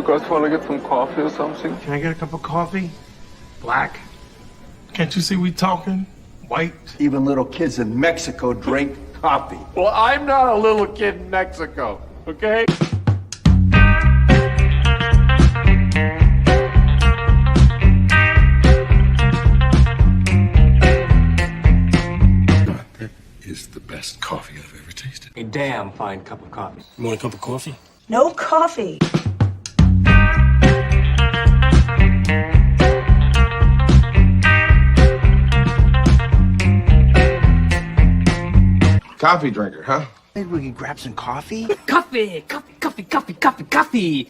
You guys want to get some coffee or something? Can I get a cup of coffee? Black? Can't you see we talking? White? Even little kids in Mexico drink coffee. Well, I'm not a little kid in Mexico, okay? That is the best coffee I've ever tasted. A damn fine cup of coffee. You want a cup of coffee? No coffee. Coffee drinker, huh? Maybe we can grab some coffee? Coffee! Coffee, coffee, coffee, coffee, coffee!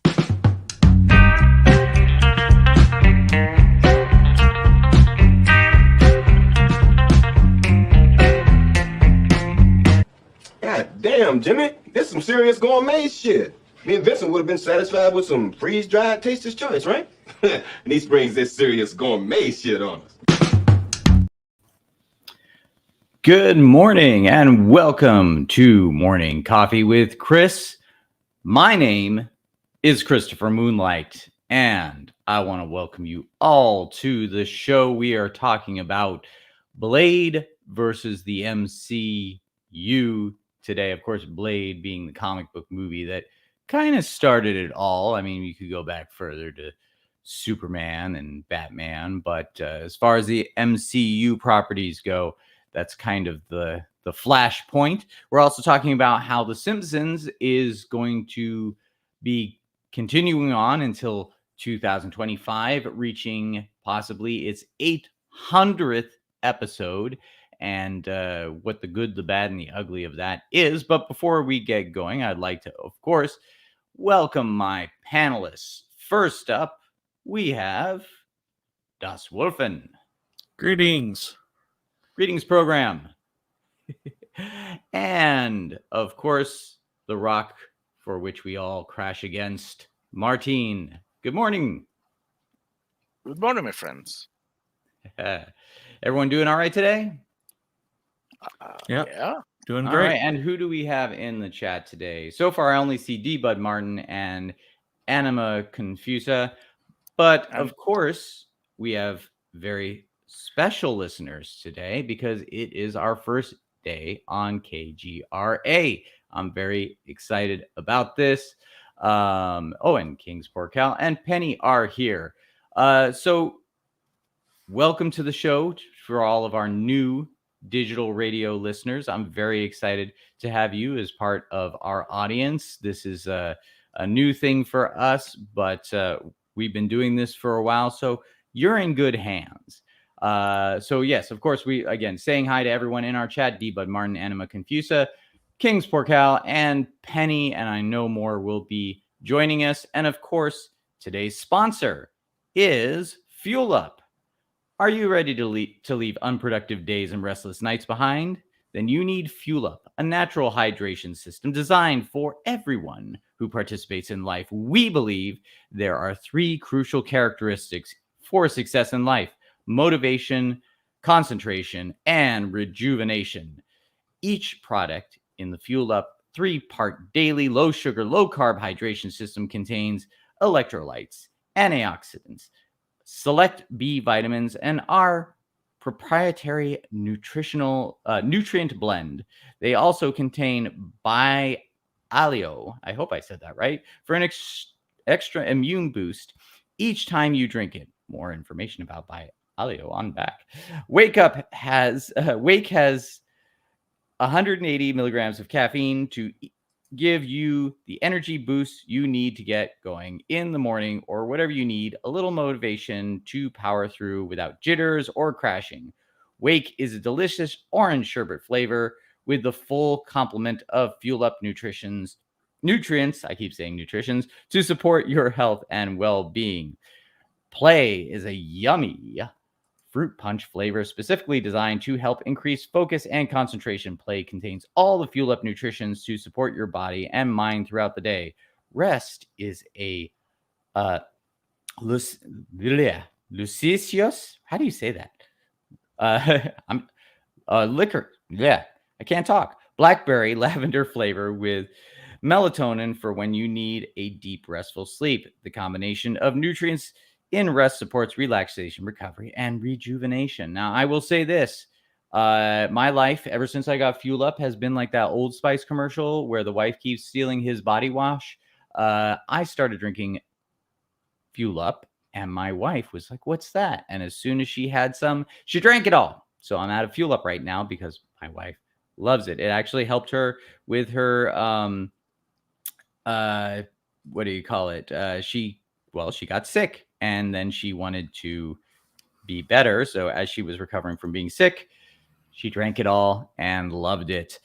God damn, Jimmy. This is some serious gourmet shit. Me and Vincent would have been satisfied with some freeze-dried Taster's Choice, right? And he springs this serious gourmet shit on us. Good morning and welcome to Morning Coffee with Chris. My name is Christopher Moonlight, and I want to welcome you all to the show. We are talking about Blade versus the MCU today. Of course, Blade being the comic book movie that kind of started it all. I mean, you could go back further to Superman and Batman, but as far as the MCU properties go, that's kind of the flashpoint. We're also talking about how The Simpsons is going to be continuing on until 2025, reaching possibly its 800th episode, and what the good, the bad, and the ugly of that is. But before we get going, I'd like to, of course, welcome my panelists. First up, we have Das Wolfen. Greetings. Greetings, program. And, of course, the rock for which we all crash against, Martine. Good morning. Good morning, my friends. Everyone doing all right today? Yeah, doing All great. right, and who do we have in the chat today? So far, I only see D-Bud Martin and Anima Confusa, but of course, we have very special listeners today because it is our first day on KGRA. I'm very excited about this. And Kingsport Cal and Penny are here. So welcome to the show for all of our new digital radio listeners. I'm very excited to have you as part of our audience. This is a new thing for us, but we've been doing this for a while, so you're in good hands. So yes, of course, we again saying hi to everyone in our chat: D-Bud Martin, Anima Confusa, Kings Porcal, and Penny, and I know more will be joining us. And of course, today's sponsor is Fuel Up. Are you ready to leave unproductive days and restless nights behind? Then you need Fuel Up, a natural hydration system designed for everyone who participates in life. We believe there are three crucial characteristics for success in life: motivation, concentration, and rejuvenation. Each product in the Fuel Up 3-part daily low sugar, low carb hydration system contains electrolytes, antioxidants, select B vitamins, and our proprietary nutrient blend. They also contain Bialio, I hope I said that right, for an extra immune boost each time you drink it. More information about Bialio on back. Wake has 180 milligrams of caffeine to give you the energy boost you need to get going in the morning, or whatever you need, a little motivation to power through without jitters or crashing. Wake is a delicious orange sherbet flavor with the full complement of Fuel Up nutrients, I keep saying nutritions, to support your health and well-being. Play is a yummy fruit punch flavor specifically designed to help increase focus and concentration. Play contains all the Fuel Up nutritions to support your body and mind throughout the day. Rest is a Lucicius. How do you say that? Liquor. Yeah, I can't talk. Blackberry lavender flavor with melatonin for when you need a deep, restful sleep. The combination of nutrients in rest supports relaxation, recovery, and rejuvenation. Now, I will say this. My life, ever since I got Fuel Up, has been like that Old Spice commercial where the wife keeps stealing his body wash. I started drinking Fuel Up, and my wife was like, "What's that?" And as soon as she had some, she drank it all. So I'm out of Fuel Up right now because my wife loves it. It actually helped her with her what do you call it? She got sick, and then she wanted to be better. So as she was recovering from being sick, she drank it all and loved it.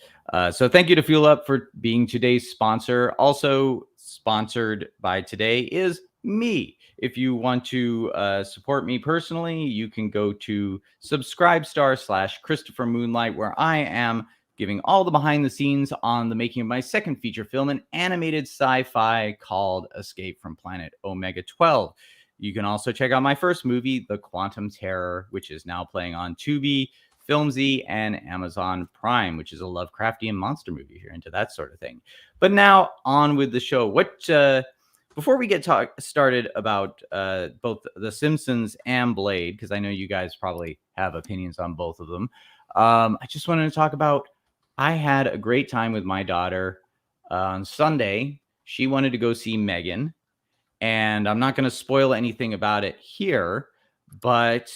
So thank you to Fuel Up for being today's sponsor. Also sponsored by today is me. If you want to support me personally, you can go to Subscribestar/Christopher Moonlight, where I am giving all the behind the scenes on the making of my second feature film, an animated sci-fi called Escape from Planet Omega 12. You can also check out my first movie, The Quantum Terror, which is now playing on Tubi, Filmzy, and Amazon Prime, which is a Lovecraftian monster movie if you're into that sort of thing. But now on with the show. Before we get started about both The Simpsons and Blade, because I know you guys probably have opinions on both of them, I just wanted to talk about, I had a great time with my daughter on Sunday. She wanted to go see Megan, and I'm not going to spoil anything about it here, but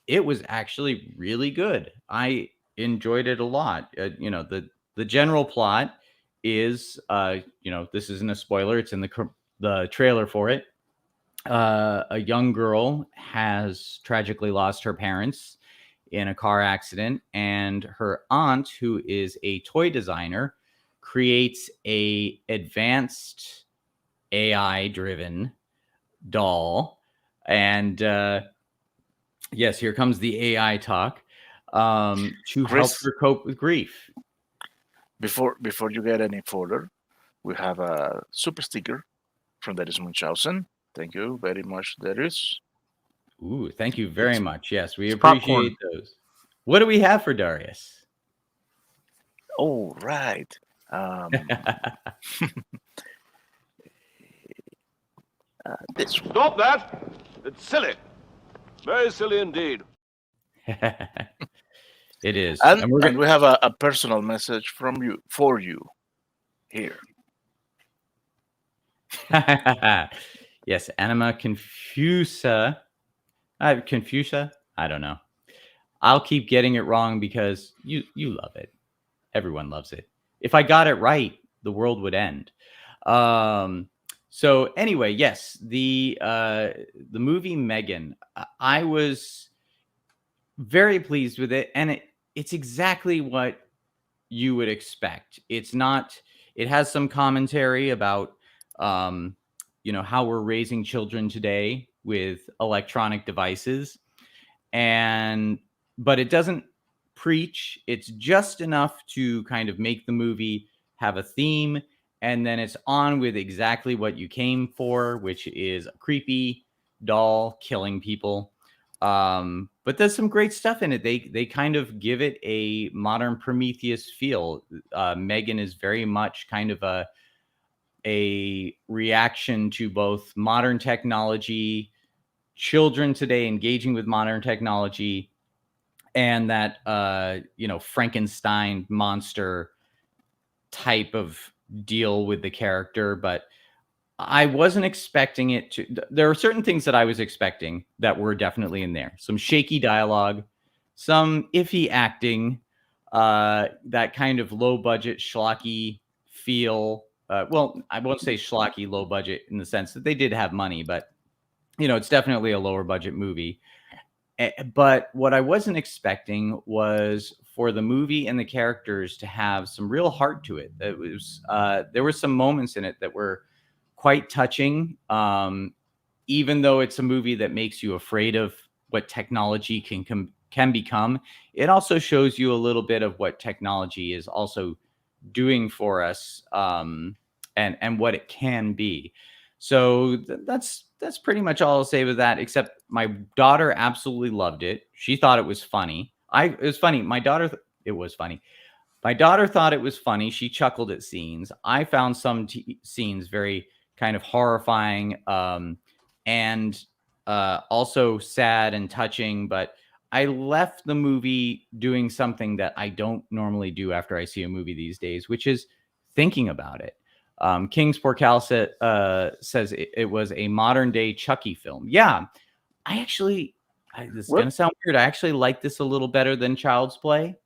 it was actually really good. I enjoyed it a lot. The general plot is, this isn't a spoiler. It's in the trailer for it. A young girl has tragically lost her parents in a car accident, and her aunt, who is a toy designer, creates a advanced AI-driven doll. And yes, here comes the AI talk, to help her cope with grief. Before you get any further, we have a super sticker from Darius Munchausen. Thank you very much, Darius. Ooh, thank you very much. Yes, we appreciate those. What do we have for Darius? Oh, right. This. Stop that! It's silly. Very silly indeed. It is. And we have a personal message from you for you here. Yes, Anima Confusa. Confusa? I don't know. I'll keep getting it wrong because you love it. Everyone loves it. If I got it right, the world would end. So anyway, yes, the movie Megan, I was very pleased with it, and it's exactly what you would expect. It has some commentary about how we're raising children today with electronic devices, but it doesn't preach. It's just enough to kind of make the movie have a theme, and then it's on with exactly what you came for, which is a creepy doll killing people. But there's some great stuff in it. They kind of give it a modern Prometheus feel. Megan is very much kind of a reaction to both modern technology, children today engaging with modern technology, and that Frankenstein monster type of deal with the character. But I wasn't expecting it to. There are certain things that I was expecting that were definitely in there. Some shaky dialogue, some iffy acting, that kind of low budget schlocky feel. Well, I won't say schlocky low budget in the sense that they did have money, but it's definitely a lower budget movie. But what I wasn't expecting was for the movie and the characters to have some real heart to it. There were some moments in it that were quite touching, even though it's a movie that makes you afraid of what technology can become. It also shows you a little bit of what technology is also doing for us, and what it can be. So that's pretty much all I'll say with that, except my daughter absolutely loved it. She thought it was funny. It was funny. My daughter, it was funny. My daughter thought it was funny. She chuckled at scenes. I found some scenes very kind of horrifying and also sad and touching. But I left the movie doing something that I don't normally do after I see a movie these days, which is thinking about it. King's Porcal says it was a modern day Chucky film. Yeah, this is going to sound weird. I actually like this a little better than Child's Play.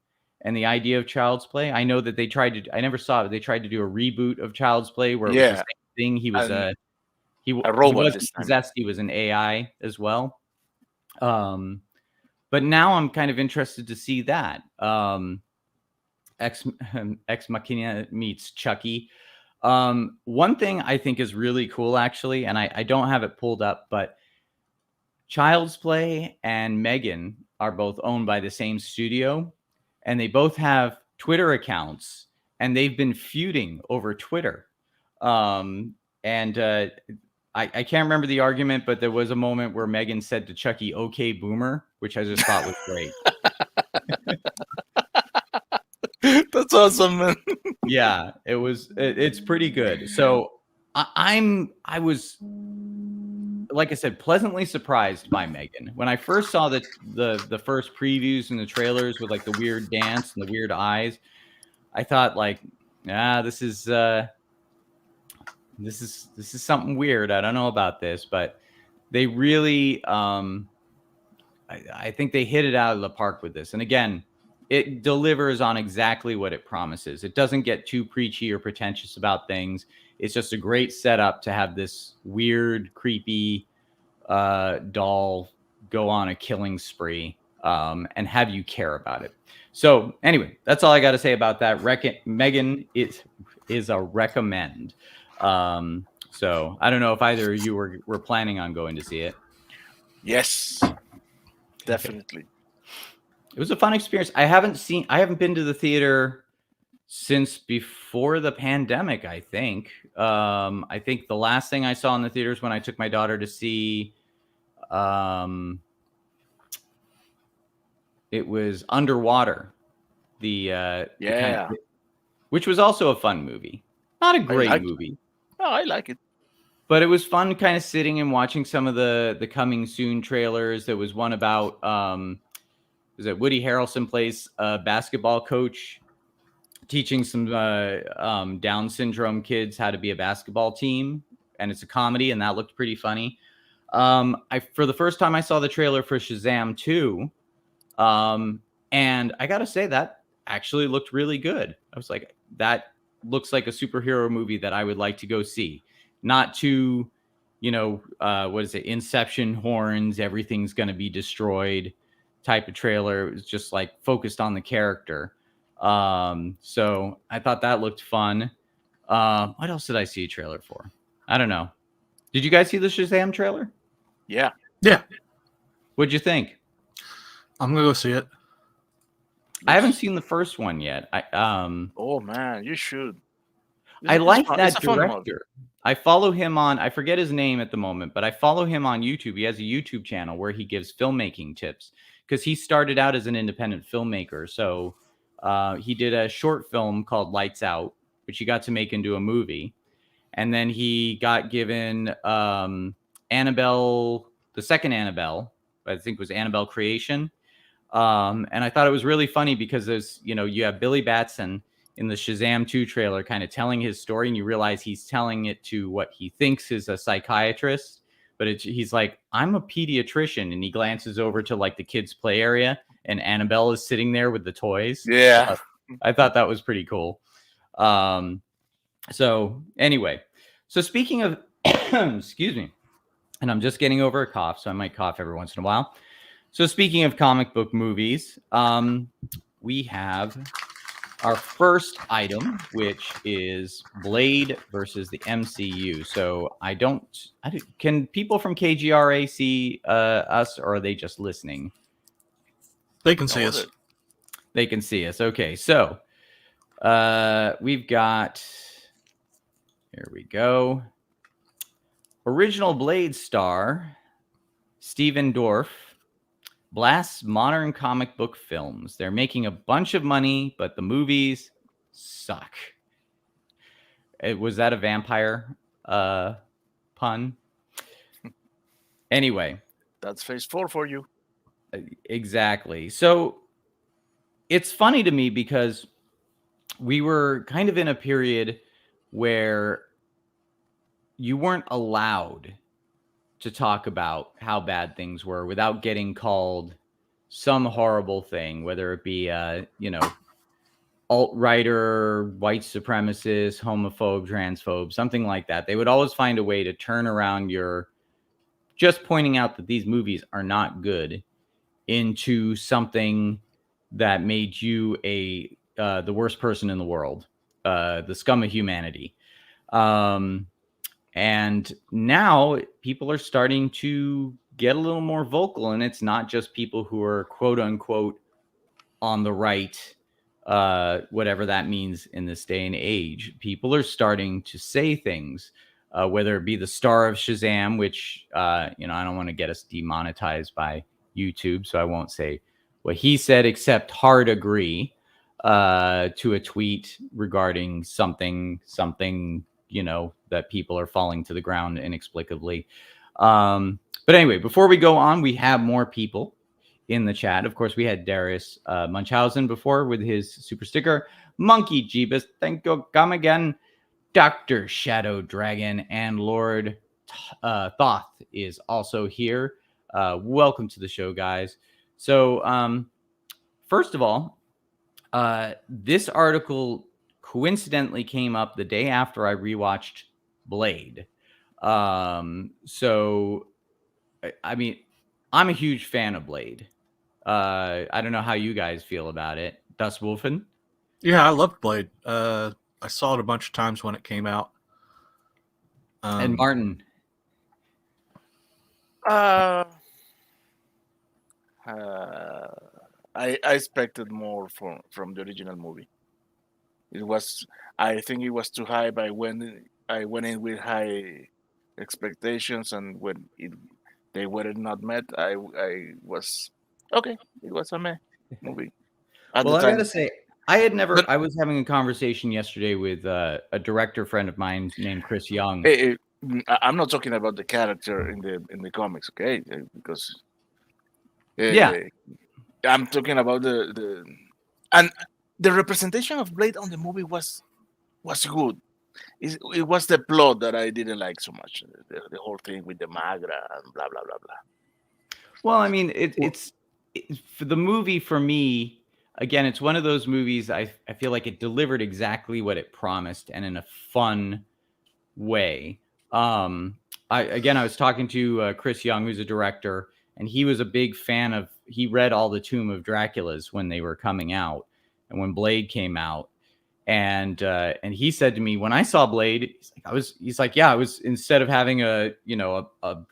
And the idea of Child's Play, I know that they tried to. I never saw it. They tried to do a reboot of Child's Play where it was the same thing. He was he wasn't possessed. He was an AI as well. But now I'm kind of interested to see that. Ex Machina meets Chucky. One thing I think is really cool, actually, and I don't have it pulled up, but Child's Play and Megan are both owned by the same studio. And they both have Twitter accounts, and they've been feuding over Twitter. I can't remember the argument, but there was a moment where Megan said to Chucky, "Okay, boomer," which I just thought was great. That's awesome, man. Yeah, it's pretty good. So I was, like I said, pleasantly surprised by Megan. When I first saw the first previews and the trailers with like the weird dance and the weird eyes, I thought like, this is something weird. I don't know about this, but they really, I think they hit it out of the park with this. And again, it delivers on exactly what it promises. It doesn't get too preachy or pretentious about things. It's just a great setup to have this weird, creepy doll go on a killing spree and have you care about it. So anyway, that's all I got to say about that. Megan is a recommend. So I don't know if either of you were planning on going to see it. Yes, definitely. It was a fun experience. I haven't been to the theater since before the pandemic, I think. I think the last thing I saw in the theaters when I took my daughter to see it was Underwater. Which was also a fun movie. Not a great movie. Oh, I like it. But it was fun kind of sitting and watching some of the coming soon trailers. There was one about was it Woody Harrelson plays a basketball coach teaching some Down syndrome kids how to be a basketball team, and it's a comedy, and that looked pretty funny. For the first time I saw the trailer for Shazam 2, and I gotta say that actually looked really good. I was like, that looks like a superhero movie that I would like to go see. Not too, what is it? Inception horns, everything's gonna be destroyed type of trailer. It was just like focused on the character. So I thought that looked fun. What else did I see a trailer for? I don't know. Did you guys see the Shazam trailer? Yeah. What'd you think? I'm gonna go see it. I haven't seen the first one yet. Oh man, you should. I like that director. I follow him on, I forget his name at the moment, but I follow him on YouTube. He has a YouTube channel where he gives filmmaking tips because he started out as an independent filmmaker. So he did a short film called Lights Out, which he got to make into a movie. And then he got given Annabelle, the second Annabelle, I think it was Annabelle Creation. And I thought it was really funny because there's, you have Billy Batson in the Shazam 2 trailer kind of telling his story, and you realize he's telling it to what he thinks is a psychiatrist, but he's like, I'm a pediatrician, and he glances over to like the kids play area, and Annabelle is sitting there with the toys. Yeah. I thought that was pretty cool. So anyway, so speaking of, excuse me, and I'm just getting over a cough, so I might cough every once in a while. So speaking of comic book movies, we have our first item, which is Blade versus the MCU. So can people from KGRA see us, or are they just listening? They can see us. They can see us. Okay, so we've got, here we go. Original Blade star Steven Dorff blasts modern comic book films. They're making a bunch of money, but the movies suck. Was that a vampire pun? Anyway. That's phase 4 for you. Exactly. So it's funny to me because we were kind of in a period where you weren't allowed to talk about how bad things were without getting called some horrible thing, whether it be, alt-righter, white supremacist, homophobe, transphobe, something like that. They would always find a way to turn around your just pointing out that these movies are not good into something that made you the worst person in the world, the scum of humanity. And now people are starting to get a little more vocal, and it's not just people who are quote unquote on the right, whatever that means in this day and age. People are starting to say things, whether it be the star of Shazam, which, I don't want to get us demonetized by YouTube, so I won't say what he said, except hard agree to a tweet regarding something, that people are falling to the ground inexplicably. But anyway, before we go on, we have more people in the chat. Of course, we had Darius Munchausen before with his super sticker. Monkey Jeebus, thank you, come again. Dr. Shadow Dragon and Lord Thoth is also here. Welcome to the show, guys. So, first of all, this article coincidentally came up the day after I rewatched Blade. So, I mean, I'm a huge fan of Blade. I don't know how you guys feel about it. Das Wolfen? Yeah, I loved Blade. I saw it a bunch of times when it came out. And Martin? I expected more from the original movie. I think it was too high. I went in with high expectations, and when they were not met, I was okay. It was a meh movie. Well, I gotta say, I was having a conversation yesterday with a director friend of mine named Chris Young. I'm not talking about the character in the comics, okay? Because I'm talking about the representation of Blade on the movie was good. It was the plot that I didn't like so much. The whole thing with the Magra and blah blah blah blah. Well, I mean, it's for the movie for me. Again, it's one of those movies I feel like it delivered exactly what it promised, and in a fun way. I was talking to Chris Young, who's a director, and he was a big fan he read all the Tomb of Draculas when they were coming out and when Blade came out. And he said to me, when I saw Blade, he's like, I was, instead of having a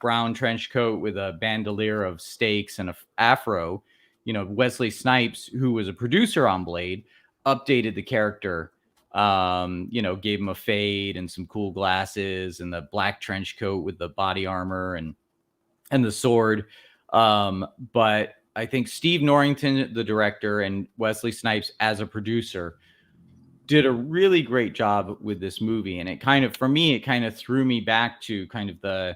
brown trench coat with a bandolier of stakes and a afro, Wesley Snipes, who was a producer on Blade, updated the character, gave him a fade and some cool glasses and the black trench coat with the body armor and the sword. But I think Steve Norrington, the director, and Wesley Snipes as a producer did a really great job with this movie. And it kind of threw me back to kind of the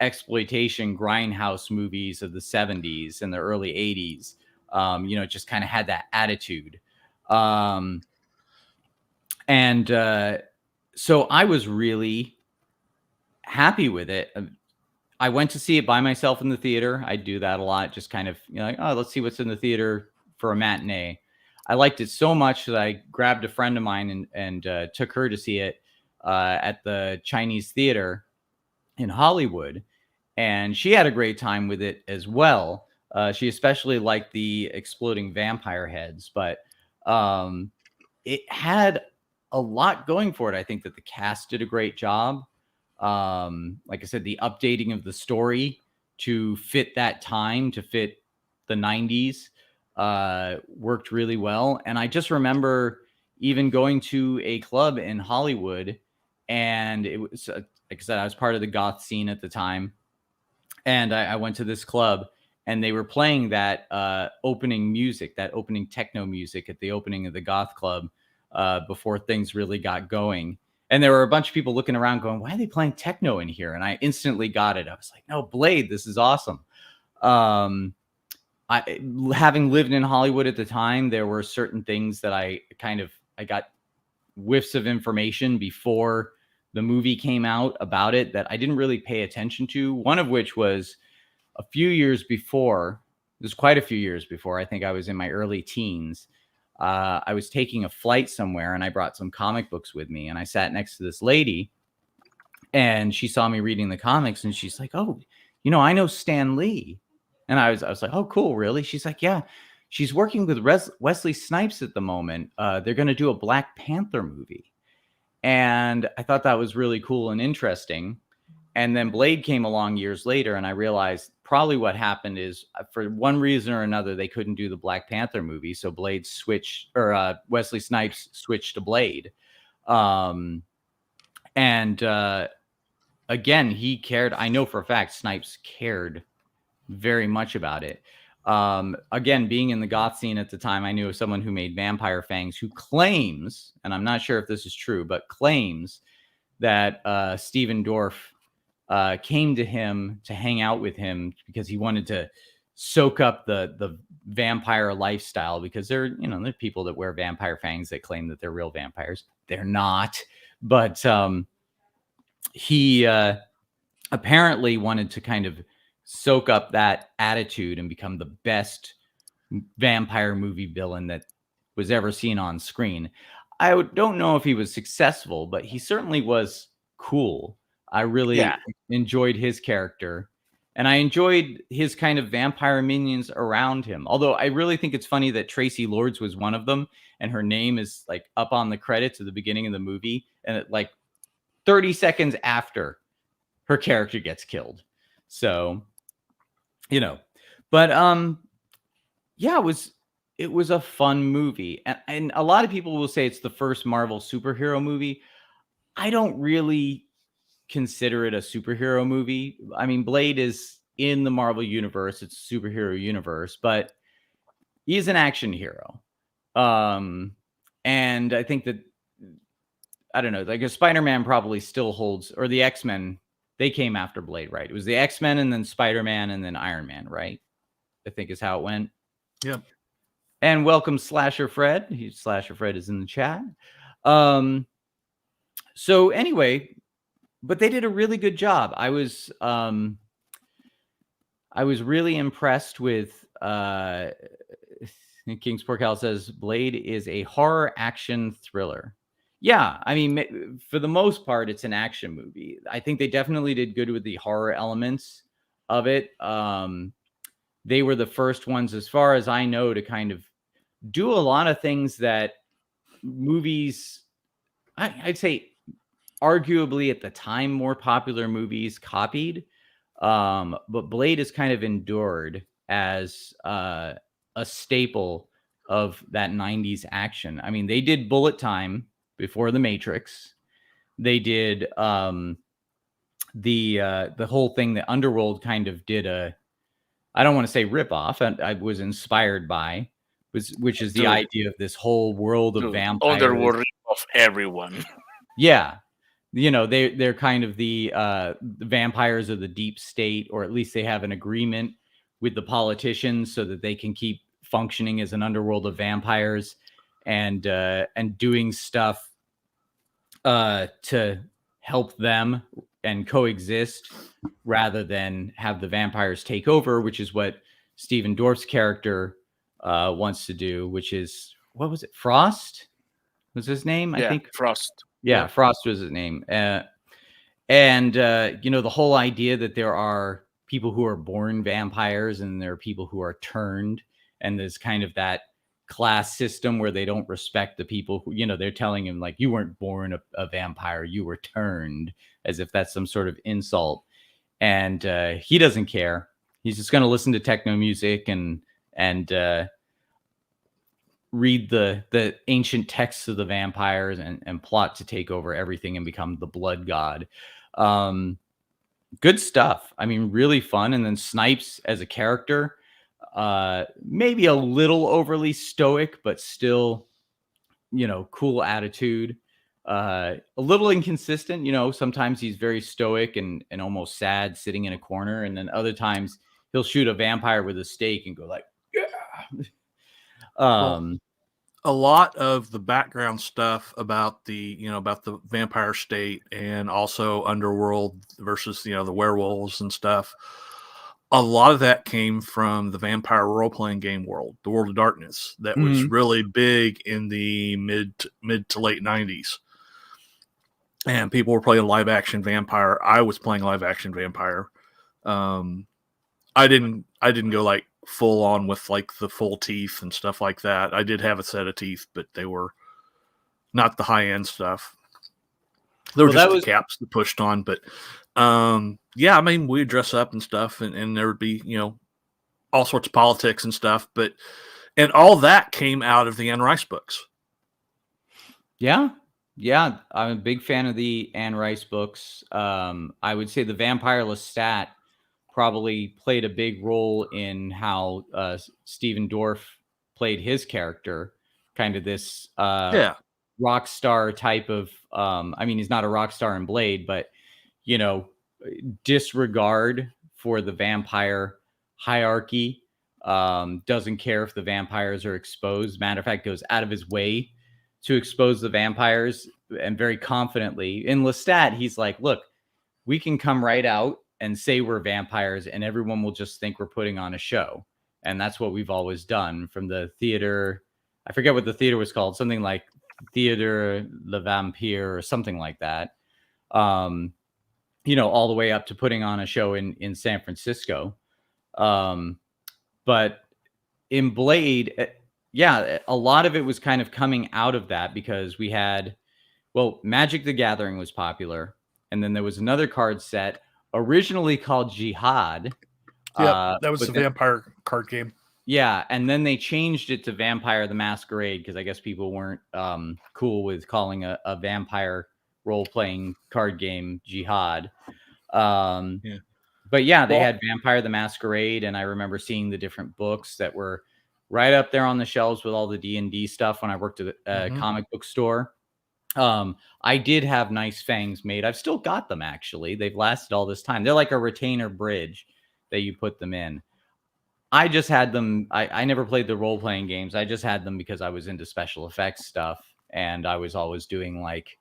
exploitation grindhouse movies of the 70s and the early 80s. It just kind of had that attitude. So I was really happy with it. I went to see it by myself in the theater. I do that a lot, just kind of, let's see what's in the theater for a matinee. I liked it so much that I grabbed a friend of mine and took her to see it at the Chinese theater in Hollywood. And she had a great time with it as well. She especially liked the exploding vampire heads, but it had a lot going for it. I think that the cast did a great job. Like I said, the updating of the story to fit that time, to fit the 90s, worked really well. And I just remember even going to a club in Hollywood, and it was, like I said, I was part of the goth scene at the time. And I went to this club, and they were playing that opening music, that opening techno music at the opening of the goth club before things really got going. And there were a bunch of people looking around going, why are they playing techno in here? And I instantly got it. I was like, no, Blade, this is awesome. Having lived in Hollywood at the time, there were certain things that I got whiffs of information before the movie came out about it that I didn't really pay attention to. One of which was a few years before, it was quite a few years before, I think I was in my early teens. I was taking a flight somewhere and I brought some comic books with me, and I sat next to this lady and she saw me reading the comics and she's like, oh, I know Stan Lee. And I was like, oh, cool. Really? She's like, yeah, she's working with Wesley Snipes at the moment. They're going to do a Black Panther movie. And I thought that was really cool and interesting. And then Blade came along years later, and I realized probably what happened is for one reason or another, they couldn't do the Black Panther movie. So Blade switched, or Wesley Snipes switched to Blade. Again, he cared. I know for a fact Snipes cared very much about it. Again, being in the goth scene at the time, I knew of someone who made Vampire Fangs who claims, and I'm not sure if this is true, but claims that Steven Dorff came to him to hang out with him because he wanted to soak up the vampire lifestyle, because there are people that wear vampire fangs that claim that they're real vampires. They're not. But he apparently wanted to kind of soak up that attitude and become the best vampire movie villain that was ever seen on screen. I don't know if he was successful, but he certainly was cool. I really enjoyed his character, and I enjoyed his kind of vampire minions around him. Although I really think it's funny that Tracy Lords was one of them, and her name is like up on the credits at the beginning of the movie, and it, like 30 seconds after her character gets killed. So, but yeah, it was a fun movie, and a lot of people will say it's the first Marvel superhero movie. I don't really consider it a superhero movie. I mean, Blade is in the Marvel universe; it's a superhero universe, but he's an action hero. And I think that, I don't know, like a Spider-Man probably still holds, or the X-Men. They came after Blade, right? It was the X-Men and then Spider-Man and then Iron Man, right? I think is how it went. Yep. And welcome Slasher Fred. Slasher Fred is in the chat. So anyway, but they did a really good job. I was really impressed with King's Porcal says Blade is a horror action thriller. Yeah, I mean, for the most part, it's an action movie. I think they definitely did good with the horror elements of it. They were the first ones, as far as I know, to kind of do a lot of things that movies, I'd say, arguably at the time, more popular movies copied. But Blade has kind of endured as a staple of that 90s action. I mean, they did Bullet Time before The Matrix. They did the whole thing that Underworld kind of did I don't want to say rip off. I was inspired by, which is the idea of this whole world of vampires. Underworld rip off everyone. Yeah. They're kind of the vampires of the deep state, or at least they have an agreement with the politicians so that they can keep functioning as an underworld of vampires and doing stuff to help them and coexist rather than have the vampires take over, which is what Steven Dorff's character wants to do, which is, what was it? Frost was his name? Yeah, I think Frost. Yeah, Frost was his name. The whole idea that there are people who are born vampires and there are people who are turned, and there's kind of that class system where they don't respect the people who, they're telling him, like, you weren't born a vampire, you were turned, as if that's some sort of insult. And he doesn't care. He's just going to listen to techno music and read the ancient texts of the vampires and plot to take over everything and become the blood god. good stuff. I mean, really fun. And then Snipes as a character, maybe a little overly stoic, but still, cool attitude. A little inconsistent, sometimes he's very stoic and almost sad sitting in a corner. And then other times he'll shoot a vampire with a stake and go like, yeah. A lot of the background stuff about the vampire state and also underworld versus the werewolves and stuff, a lot of that came from the vampire role-playing game world, the World of Darkness, that was really big in the mid to late 90s. And people were playing live action vampire. I was playing live action vampire. I didn't go like full on with like the full teeth and stuff like that. I did have a set of teeth, but they were not the high end stuff. They were just the caps that pushed on. But yeah, I mean, we'd dress up and stuff, and there would be all sorts of politics and stuff. And all that came out of the Anne Rice books. Yeah, I'm a big fan of the Anne Rice books. I would say the Vampire Lestat probably played a big role in how Stephen Dorff played his character, kind of this rock star type of, I mean, he's not a rock star in Blade, but, disregard for the vampire hierarchy, doesn't care if the vampires are exposed. Matter of fact, goes out of his way to expose the vampires, and very confidently. In Lestat, he's like, look, we can come right out and say we're vampires, and everyone will just think we're putting on a show. And that's what we've always done from the theater. I forget what the theater was called, something like Theater Le Vampire or something like that. All the way up to putting on a show in San Francisco. But in Blade, a lot of it was kind of coming out of that, because we had, Magic the Gathering was popular. And then there was another card set originally called Jihad. Yeah, that was the vampire card game. Yeah, and then they changed it to Vampire the Masquerade, because I guess people weren't cool with calling a vampire role-playing card game Jihad. But yeah, they had Vampire the Masquerade, and I remember seeing the different books that were right up there on the shelves with all the D&D stuff when I worked at a comic book store. I did have Nice Fangs made. I've still got them, actually. They've lasted all this time. They're like a retainer bridge that you put them in. I just had them. I never played the role-playing games. I just had them because I was into special effects stuff, and I was always doing like,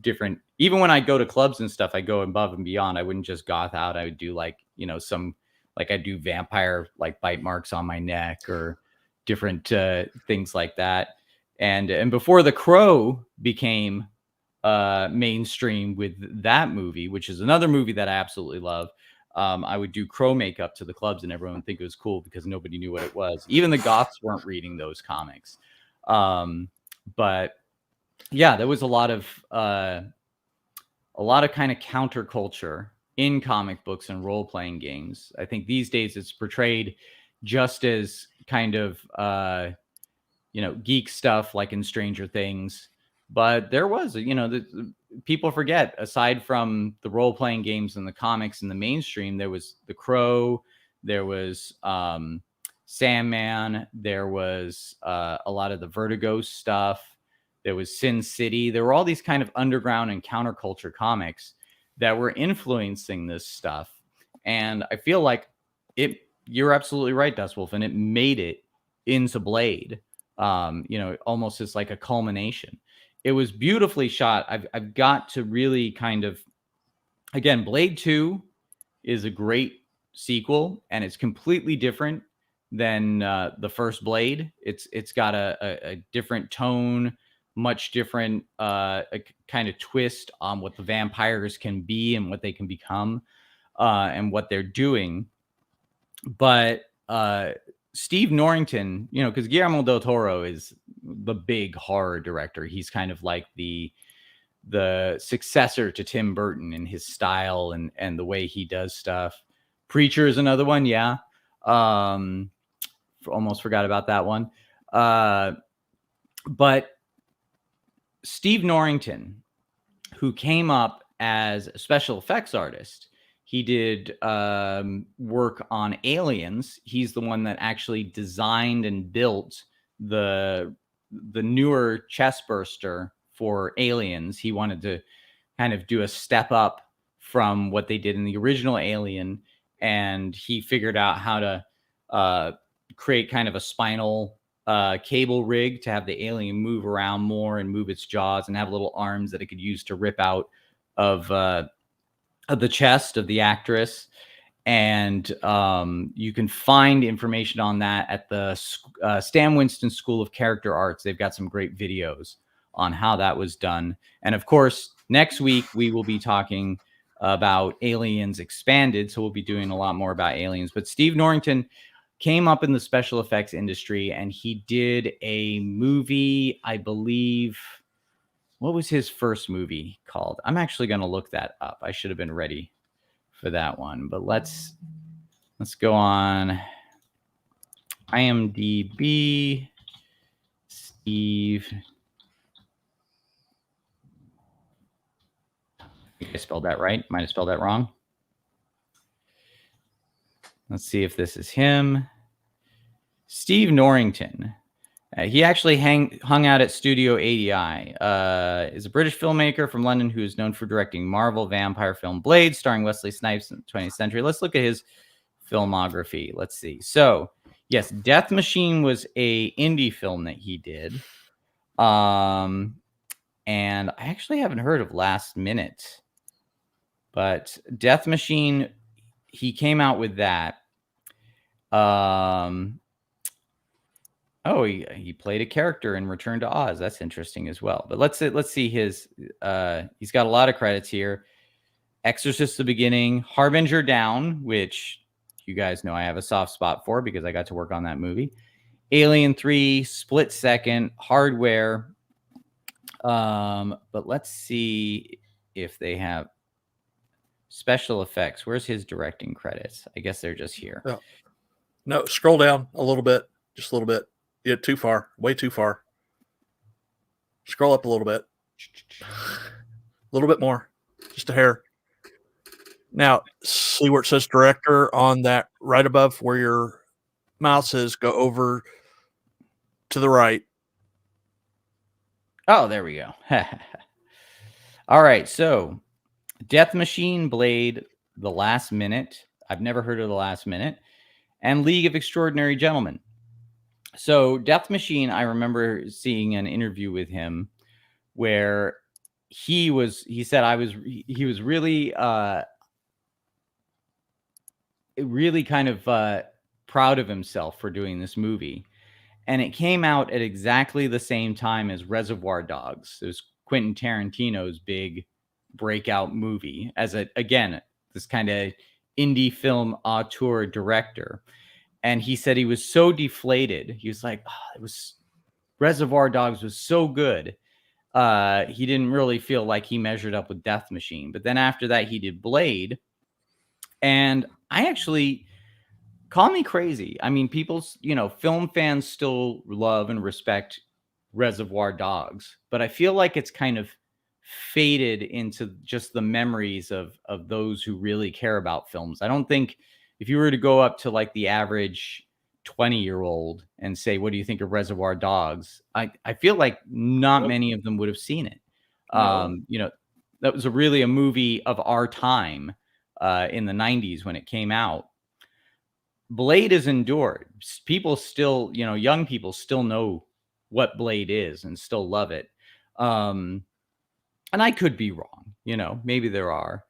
different, even when I go to clubs and stuff, I go above and beyond. I wouldn't just goth out. I would do like, some, like I do vampire, like bite marks on my neck or different things like that. And before The Crow became mainstream with that movie, which is another movie that I absolutely love, I would do Crow makeup to the clubs, and everyone would think it was cool because nobody knew what it was. Even the goths weren't reading those comics. But yeah, there was a lot of kind of counterculture in comic books and role-playing games. I think these days it's portrayed just as kind of geek stuff, like in Stranger Things. But there was, people forget, aside from the role-playing games and the comics and the mainstream, there was The Crow, there was Sandman, there was a lot of the Vertigo stuff, there was Sin City. There were all these kind of underground and counterculture comics that were influencing this stuff. And I feel like you're absolutely right, Dustwolf, and it made it into Blade. Almost as like a culmination. It was beautifully shot. I've got to really kind of, again, Blade 2 is a great sequel, and it's completely different than the first Blade. It's got a different tone, much different a kind of twist on what the vampires can be and what they can become, and what they're doing. But Steve Norrington, because Guillermo del Toro is the big horror director. He's kind of like the successor to Tim Burton in his style and the way he does stuff. Preacher is another one, yeah. Almost forgot about that one. But Steve Norrington, who came up as a special effects artist. He did work on Aliens. He's the one that actually designed and built the newer chest burster for Aliens. He wanted to kind of do a step up from what they did in the original Alien, and he figured out how to create kind of a spinal cable rig to have the alien move around more and move its jaws and have little arms that it could use to rip out of the chest of the actress. And you can find information on that at the Stan Winston School of Character Arts. They've got some great videos on how that was done. And of course, next week we will be talking about Aliens Expanded. So we'll be doing a lot more about Aliens. But Steve Norrington came up in the special effects industry, and he did a movie, I believe. What was his first movie called? I'm actually going to look that up. I should have been ready for that one. But let's go on IMDb. Steve. I think I spelled that right. Might have spelled that wrong. Let's see if this is him. Steve Norrington. He actually hung out at Studio 80i. Is a British filmmaker from London who is known for directing Marvel vampire film Blade, starring Wesley Snipes in the 20th century. Let's look at his filmography. Let's see. So, yes, Death Machine was a indie film that he did. And I actually haven't heard of Last Minute. But Death Machine, he came out with that. Oh, he played a character in Return to Oz. That's interesting as well. But let's see his. He's got a lot of credits here. Exorcist: The Beginning, Harbinger Down, which you guys know I have a soft spot for because I got to work on that movie. Alien 3, Split Second, Hardware. But let's see if they have special effects. Where's his directing credits? I guess they're just here. Oh. No, scroll down a little bit, just a little bit. Yeah, too far, way too far. Scroll up a little bit, a little bit more, just a hair. Now, see where it says director on that right above where your mouse is. Go over to the right. Oh, there we go. All right, so Death Machine, Blade, The Last Minute. I've never heard of The Last Minute. And League of Extraordinary Gentlemen. So Death Machine, I remember seeing an interview with him where he said he was really kind of proud of himself for doing this movie. And it came out at exactly the same time as Reservoir Dogs. It was Quentin Tarantino's big breakout movie as this kind of indie film auteur director. And he said he was so deflated. He was like, Reservoir Dogs was so good. He didn't really feel like he measured up with Death Machine. But then after that, he did Blade. And I actually, call me crazy. I mean, film fans still love and respect Reservoir Dogs. But I feel like it's kind of faded into just the memories of those who really care about films. I don't think if you were to go up to like the average 20-year-old and say, what do you think of Reservoir Dogs? I feel like not many of them would have seen it. No. That was really a movie of our time in the 90s when it came out. Blade has endured. People still, young people still know what Blade is and still love it. And I could be wrong, maybe there are.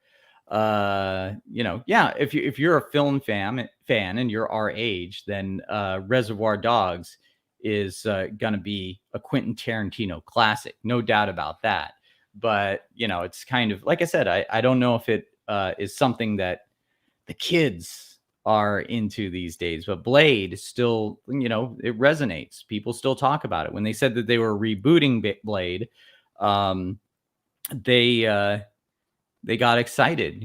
If you're a film fan and you're our age, then Reservoir Dogs is going to be a Quentin Tarantino classic, no doubt about that. But it's kind of like I said, I don't know if it is something that the kids are into these days. But Blade still, it resonates. People still talk about it. When they said that they were rebooting Blade, they got excited,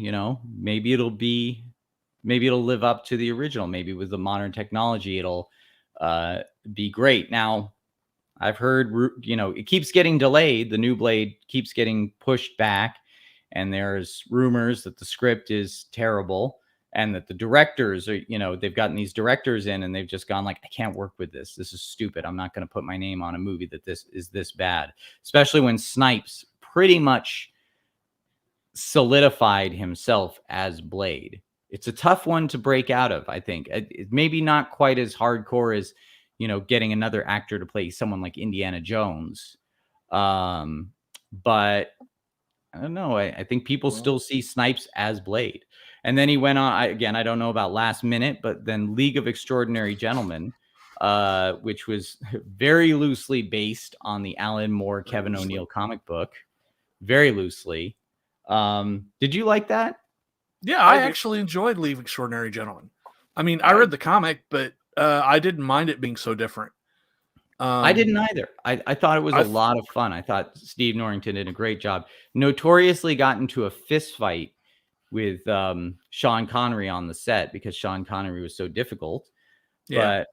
maybe it'll live up to the original. Maybe with the modern technology, it'll be great. Now, I've heard, it keeps getting delayed. The new Blade keeps getting pushed back. and there's rumors that the script is terrible, and that the directors are, they've gotten these directors in and they've just gone like, I can't work with this. This is stupid. I'm not going to put my name on a movie that this is this bad, especially when Snipes pretty much solidified himself as Blade. It's a tough one to break out of, I think. It maybe not quite as hardcore as, getting another actor to play someone like Indiana Jones. But I don't know. I think people still see Snipes as Blade. And then he went on, I don't know about Last Minute, but then League of Extraordinary Gentlemen, which was very loosely based on the Alan Moore, Kevin O'Neill comic book. Very loosely. Did you like that? Yeah, I actually enjoyed League of Extraordinary Gentlemen. I mean, I read the comic, but I didn't mind it being so different. I didn't either. I thought it was a lot of fun. I thought Steve Norrington did a great job. Notoriously got into a fist fight with Sean Connery on the set because Sean Connery was so difficult. Yeah.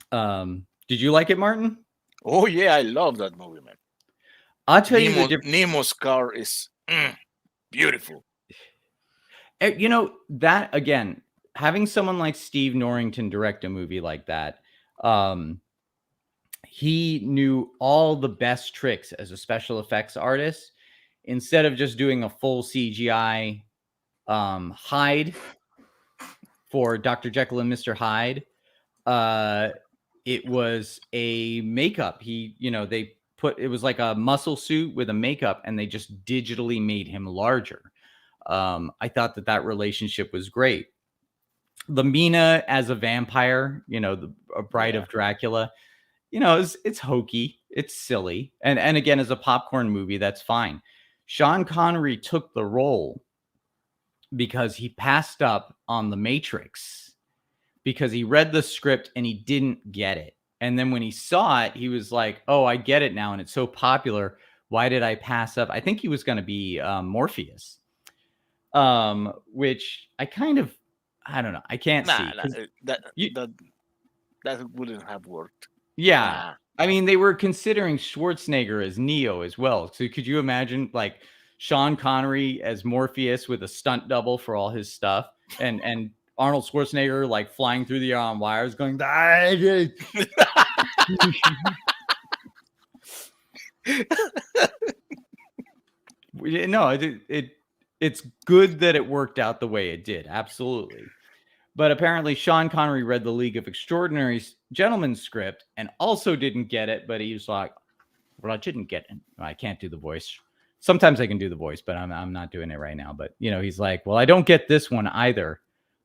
But did you like it, Martin? Oh yeah, I love that movie, man. I'll tell you, Nemo's car is beautiful. That again, having someone like Steve Norrington direct a movie like that, he knew all the best tricks as a special effects artist. Instead of just doing a full CGI Hyde for Dr. Jekyll and Mr. Hyde, it was a makeup. It was like a muscle suit with a makeup, and they just digitally made him larger. I thought that relationship was great. The Mina as a vampire, the Bride of Dracula, it's hokey, it's silly, and again, as a popcorn movie, that's fine. Sean Connery took the role because he passed up on The Matrix because he read the script and he didn't get it. And then when he saw it, he was like, oh, I get it now. And it's so popular. Why did I pass up? I think he was going to be Morpheus, which I don't know. I can't see. That wouldn't have worked. Yeah. I mean, they were considering Schwarzenegger as Neo as well. So could you imagine like Sean Connery as Morpheus with a stunt double for all his stuff and Arnold Schwarzenegger like flying through the air on wires going, no, it's good that it worked out the way it did. Absolutely. But apparently Sean Connery read the League of Extraordinary Gentlemen script and also didn't get it. But he was like, well, I didn't get it. I can't do the voice. Sometimes I can do the voice, but I'm not doing it right now. But, he's like, well, I don't get this one either.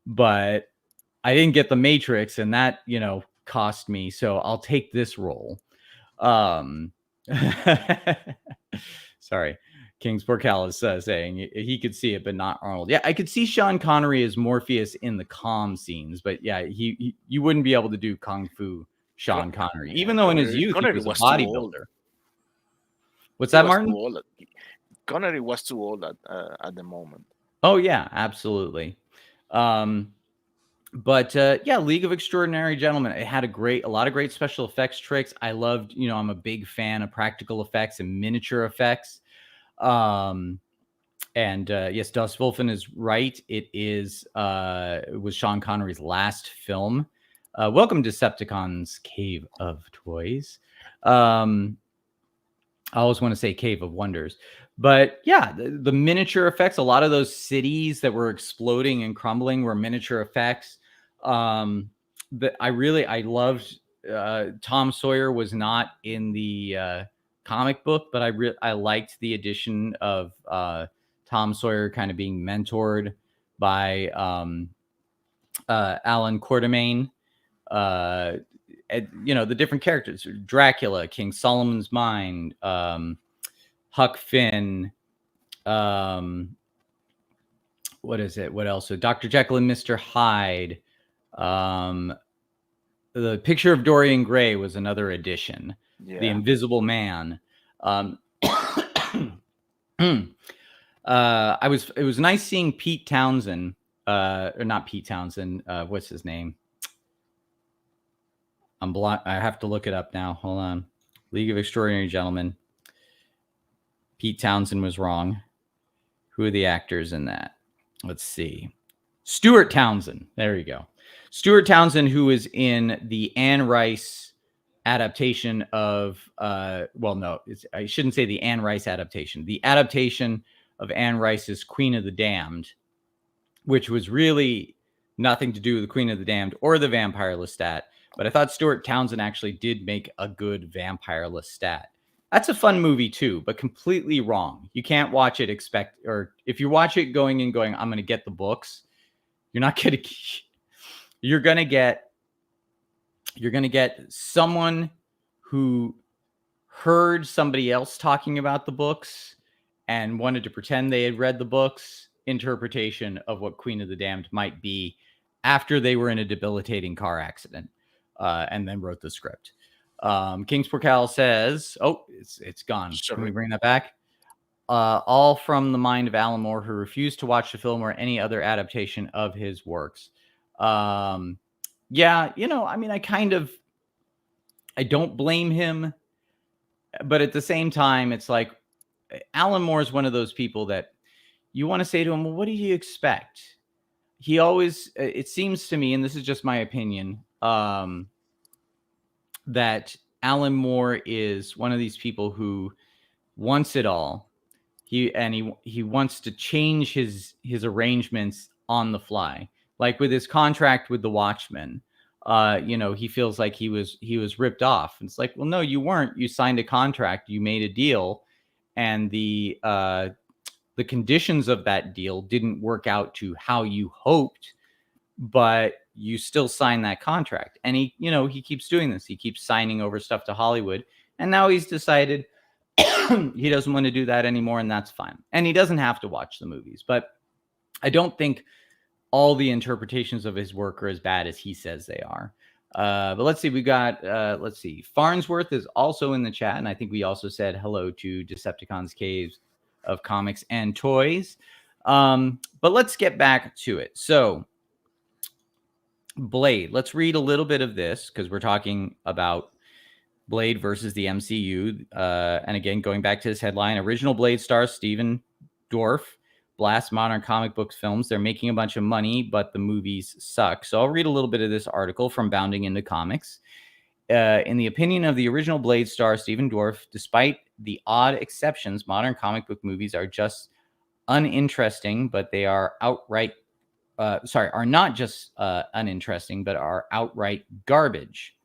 But I didn't get The Matrix, and that, cost me. So I'll take this role. Sorry. King's Porcal is saying he could see it, but not Arnold. Yeah, I could see Sean Connery as Morpheus in the calm scenes, but yeah, you wouldn't be able to do Kung Fu Sean Connery, even though in his youth he was a bodybuilder. What's that, Martin? Connery was too old at the moment. Oh yeah, absolutely. But League of Extraordinary Gentlemen. It had a lot of great special effects tricks. I loved, I'm a big fan of practical effects and miniature effects. Yes, Dust Wolfen is right. It was Sean Connery's last film. Welcome to Decepticon's Cave of Toys. I always want to say Cave of Wonders, but yeah, the miniature effects, a lot of those cities that were exploding and crumbling were miniature effects. I loved, Tom Sawyer was not in the, comic book, but I liked the addition of Tom Sawyer kind of being mentored by Alan Quartermain. The different characters: Dracula, King Solomon's Mine, Huck Finn. What is it? What else? So Dr. Jekyll and Mr. Hyde. The Picture of Dorian Gray was another addition. Yeah. The Invisible Man. It was nice seeing Pete Townsend, or not Pete Townsend. What's his name? I have to look it up now. Hold on. League of Extraordinary Gentlemen. Pete Townsend was wrong. Who are the actors in that? Let's see. Stuart Townsend. There you go. Stuart Townsend, who is in the Anne Rice adaptation of, I shouldn't say the Anne Rice adaptation. The adaptation of Anne Rice's Queen of the Damned, which was really nothing to do with the Queen of the Damned or the Vampire Lestat. But I thought Stuart Townsend actually did make a good Vampire Lestat. That's a fun movie too, but completely wrong. You can't watch it or if you watch it going, I'm going to get the books. You're going to get someone who heard somebody else talking about the books and wanted to pretend they had read the books interpretation of what Queen of the Damned might be after they were in a debilitating car accident, and then wrote the script. Kingsport Cal says, it's gone. Can we bring that back? All from the mind of Alan Moore, who refused to watch the film or any other adaptation of his works. I don't blame him, but at the same time, it's like Alan Moore is one of those people that you want to say to him, well, what do you expect? He always, it seems to me, and this is just my opinion, that Alan Moore is one of these people who wants it all. He wants to change his arrangements on the fly. Like with his contract with the Watchmen, he feels like he was ripped off. And it's like, well, no, you weren't. You signed a contract, you made a deal, and the conditions of that deal didn't work out to how you hoped, but you still signed that contract. And he keeps doing this. He keeps signing over stuff to Hollywood. And now he's decided he doesn't want to do that anymore, and that's fine. And he doesn't have to watch the movies. But I don't think all the interpretations of his work are as bad as he says they are. But let's see. We got, Farnsworth is also in the chat. And I think we also said hello to Decepticons Caves of Comics and Toys. But let's get back to it. So, Blade. Let's read a little bit of this because we're talking about Blade versus the MCU. And again, going back to this headline, original Blade star Stephen Dorff blasts modern comic book films. They're making a bunch of money, but the movies suck. So I'll read a little bit of this article from Bounding Into Comics. In the opinion of the original Blade star Stephen Dorff, despite the odd exceptions, modern comic book movies are just uninteresting, but they are are not just uninteresting, but are outright garbage.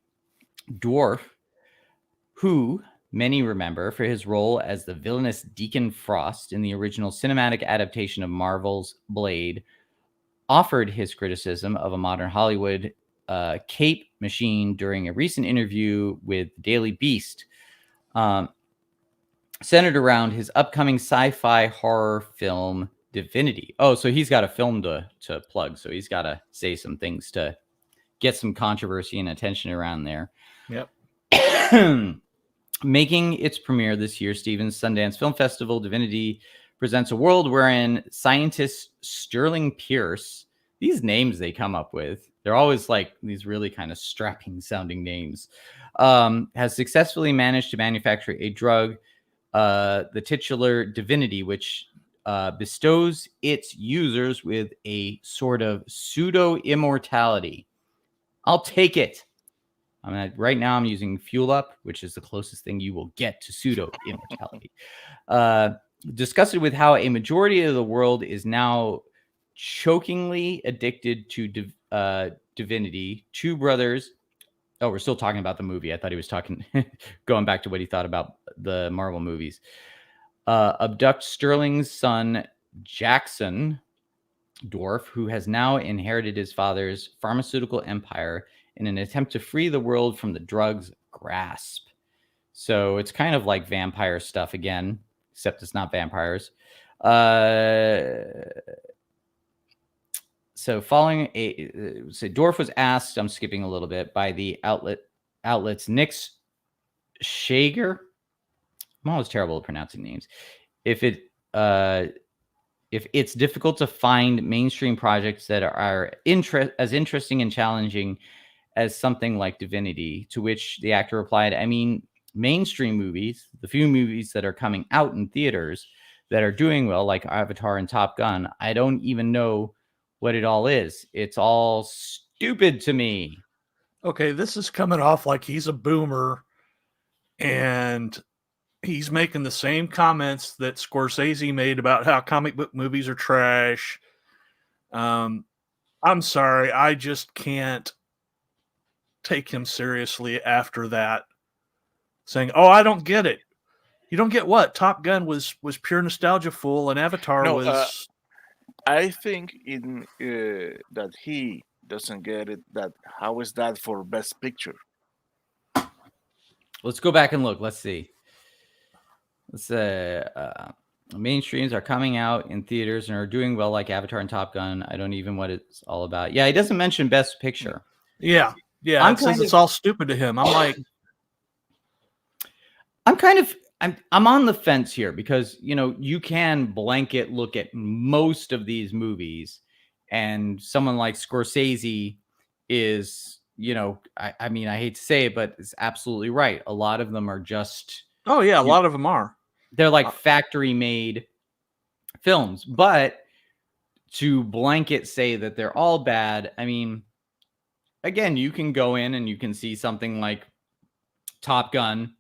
Dorff, who many remember for his role as the villainous Deacon Frost in the original cinematic adaptation of Marvel's Blade, offered his criticism of a modern Hollywood cape machine during a recent interview with Daily Beast, centered around his upcoming sci-fi horror film Divinity. Oh, so he's got a film to plug, so he's got to say some things to get some controversy and attention around there. Yep. Making its premiere this year, Stevens Sundance Film Festival, Divinity presents a world wherein scientist Sterling Pierce, these names they come up with, they're always like these really kind of strapping sounding names, has successfully managed to manufacture a drug, the titular Divinity, which bestows its users with a sort of pseudo immortality. I'll take it. Right now I'm using Fuel Up, which is the closest thing you will get to pseudo immortality. Disgusted with how a majority of the world is now chokingly addicted to Divinity, two brothers. Oh, we're still talking about the movie. I thought he was talking, going back to what he thought about the Marvel movies. Abduct Sterling's son, Jackson Dorff, who has now inherited his father's pharmaceutical empire in an attempt to free the world from the drug's grasp. So it's kind of like vampire stuff again, except it's not vampires. So following Dorff was asked, I'm skipping a little bit, by the outlets Nick Shager. I'm always terrible at pronouncing names. If it's difficult to find mainstream projects that are as interesting and challenging as something like Divinity, to which the actor replied, I mean, mainstream movies, the few movies that are coming out in theaters, that are doing well, like Avatar and Top Gun, I don't even know what it all is. It's all stupid to me. Okay, this is coming off like he's a boomer and he's making the same comments that Scorsese made about how comic book movies are trash. I'm sorry, I just can't take him seriously after that. Saying, "Oh, I don't get it." You don't get what? Top Gun was pure nostalgia fool, and Avatar No, was. I think in that he doesn't get it. That how is that for Best Picture? Let's go back and look. Let's see. Let's say mainstreams are coming out in theaters and are doing well, like Avatar and Top Gun. I don't even what it's all about. Yeah, he doesn't mention Best Picture. Yeah. It says it's all stupid to him. I'm like, I'm on the fence here because, you know, you can blanket look at most of these movies, and someone like Scorsese is, you know, I mean, I hate to say it, but it's absolutely right. A lot of them are just, oh yeah, a lot of them are. they're like factory made films, but to blanket say that they're all bad, I mean, again, you can go in and you can see something like Top Gun.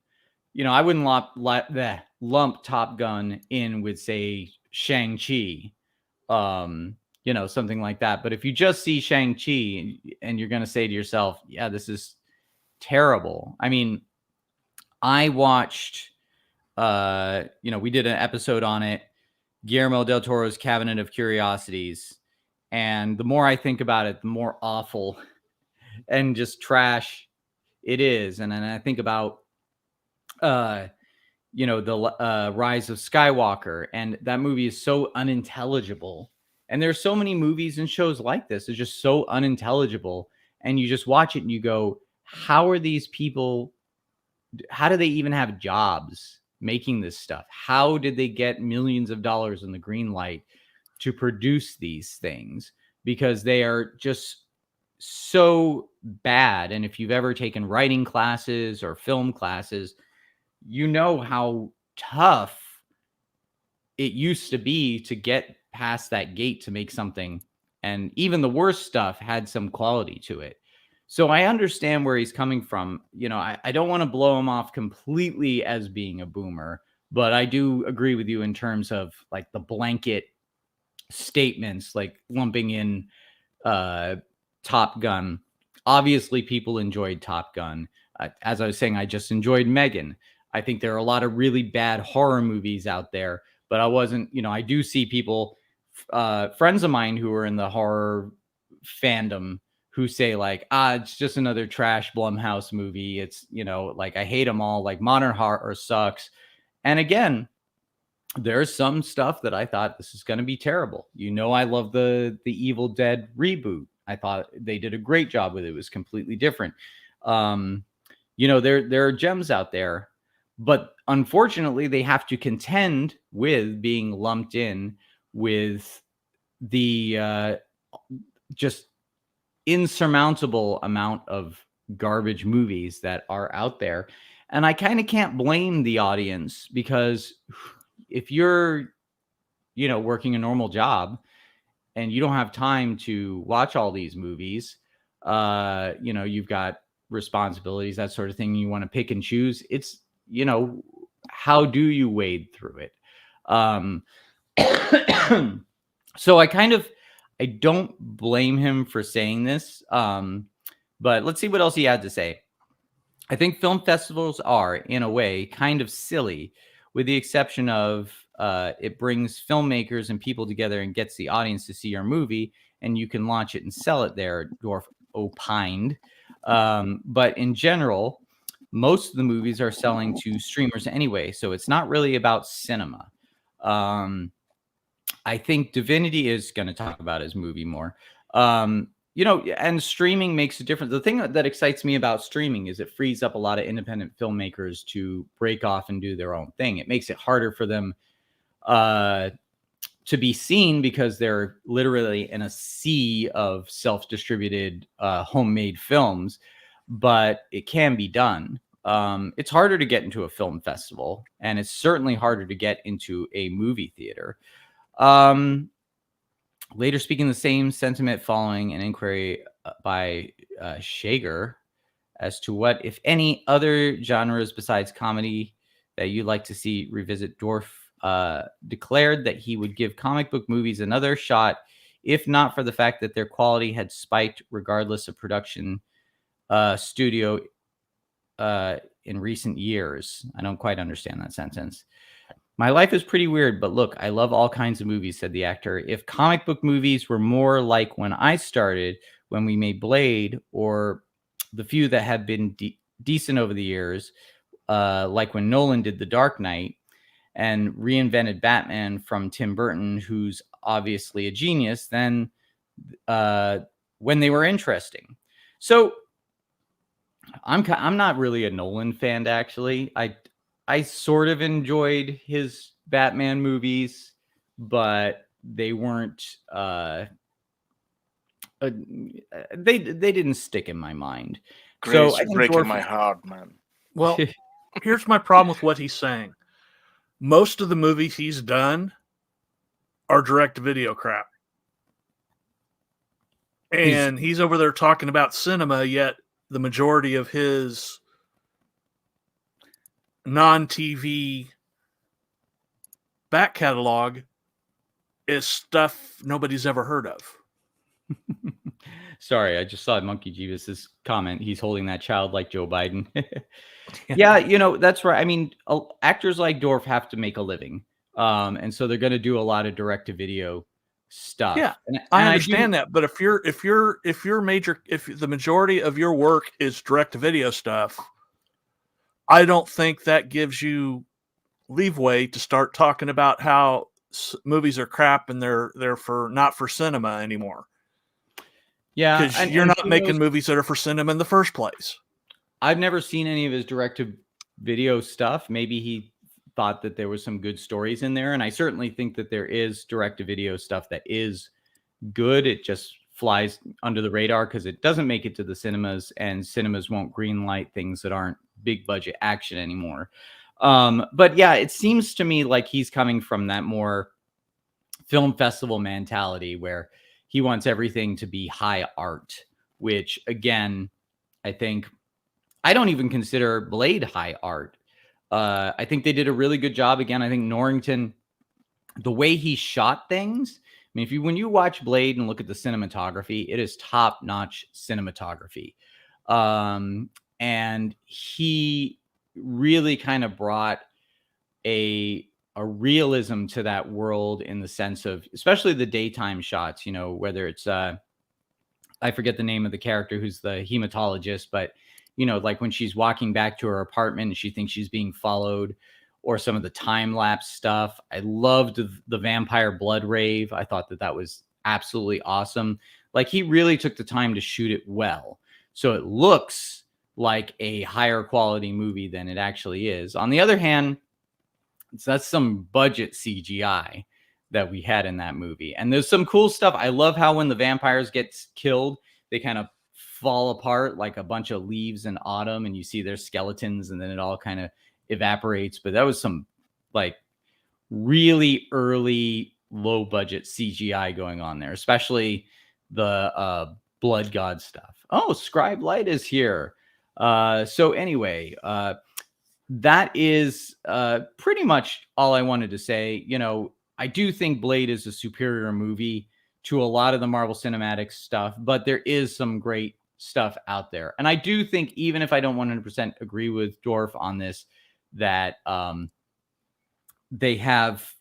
You know, I wouldn't lump Top Gun in with, say, Shang-Chi, you know, something like that. But if you just see Shang-Chi and you're going to say to yourself, yeah, this is terrible. I mean, I watched, you know, we did an episode on it, Guillermo del Toro's Cabinet of Curiosities. And the more I think about it, the more awful and just trash it is. And then I think about, you know, the Rise of Skywalker, and that movie is so unintelligible. And there's so many movies and shows like this. It's just so unintelligible. And you just watch it and you go, how are these people, how do they even have jobs making this stuff? How did they get millions of dollars in the green light to produce these things? Because they are just so bad. And if you've ever taken writing classes or film classes, you know how tough it used to be to get past that gate to make something. And even the worst stuff had some quality to it. So I understand where he's coming from. You know, I don't want to blow him off completely as being a boomer, but I do agree with you in terms of like the blanket statements, like lumping in Top Gun. Obviously, people enjoyed Top Gun. As I was saying, I just enjoyed Megan. I think there are a lot of really bad horror movies out there, but I wasn't, you know, I do see people, friends of mine who are in the horror fandom who say like, it's just another trash Blumhouse movie. It's, you know, like I hate them all, like modern horror sucks. And again, there's some stuff that I thought this is going to be terrible. You know, I love the Evil Dead reboot. I thought they did a great job with it. It was completely different. You know, there are gems out there, but unfortunately they have to contend with being lumped in with the just insurmountable amount of garbage movies that are out there. And I kind of can't blame the audience, because if you're, you know, working a normal job and you don't have time to watch all these movies, you know, you've got responsibilities, that sort of thing. You want to pick and choose. It's, you know, how do you wade through it? So I don't blame him for saying this. But let's see what else he had to say. I think film festivals are, in a way, kind of silly, with the exception of it brings filmmakers and people together and gets the audience to see your movie, and you can launch it and sell it there, Dorf opined. But in general, most of the movies are selling to streamers anyway, so it's not really about cinema. I think Divinity is going to talk about his movie more. You know, and streaming makes a difference. The thing that excites me about streaming is it frees up a lot of independent filmmakers to break off and do their own thing. It makes it harder for them to be seen, because they're literally in a sea of self-distributed homemade films, but it can be done. it's harder to get into a film festival, and it's certainly harder to get into a movie theater. Later speaking the same sentiment following an inquiry by Shager as to what, if any, other genres besides comedy that you'd like to see revisit, Dorff declared that he would give comic book movies another shot, if not for the fact that their quality had spiked regardless of production studio in recent years. I don't quite understand that sentence. My life is pretty weird, but look, I love all kinds of movies, said the actor. If comic book movies were more like when I started, when we made Blade, or the few that have been decent over the years, like when Nolan did The Dark Knight and reinvented Batman from Tim Burton, who's obviously a genius, then when they were interesting. So I'm not really a Nolan fan, actually. I sort of enjoyed his Batman movies, but they weren't they didn't stick in my mind. Grace, So I think breaking my heart, man. Well, here's my problem with what he's saying. Most of the movies he's done are direct-to-video crap. And he's over there talking about cinema, yet the majority of his non-TV back catalog is stuff nobody's ever heard of. Sorry, I just saw Monkey Jeebus's comment. He's holding that child like Joe Biden. Yeah, that's right. I mean, actors like Dorff have to make a living. And so they're going to do a lot of direct-to-video stuff. Yeah, and I understand that. But if the majority of your work is direct-to-video stuff, I don't think that gives you leeway to start talking about how movies are crap and they're not for cinema anymore. Yeah, because you're not making movies that are for cinema in the first place. I've never seen any of his direct-to-video stuff. Maybe he thought that there was some good stories in there, and I certainly think that there is direct-to-video stuff that is good. It just flies under the radar because it doesn't make it to the cinemas, and cinemas won't greenlight things that aren't big budget action anymore. But yeah, it seems to me like he's coming from that more film festival mentality where he wants everything to be high art, which again, I don't even consider Blade high art. I think they did a really good job. Again, I think Norrington, the way he shot things, I mean, when you watch Blade and look at the cinematography, it is top-notch cinematography. And he really kind of brought a realism to that world in the sense of, especially the daytime shots, whether it's, I forget the name of the character who's the hematologist, but, like when she's walking back to her apartment and she thinks she's being followed, or some of the time-lapse stuff. I loved the vampire blood rave. I thought that was absolutely awesome. Like, he really took the time to shoot it well. So it looks like a higher quality movie than it actually is. On the other hand, that's some budget CGI that we had in that movie. And there's some cool stuff. I love how when the vampires get killed, they kind of fall apart like a bunch of leaves in autumn, and you see their skeletons, and then it all kind of evaporates. But that was some like really early low budget CGI going on there, especially the blood god stuff. Oh, Scribe Light is here. So anyway, that is pretty much all I wanted to say. I do think Blade is a superior movie to a lot of the Marvel Cinematic stuff, but there is some great stuff out there. And I do think, even if I don't 100% agree with Dorff on this, that they have,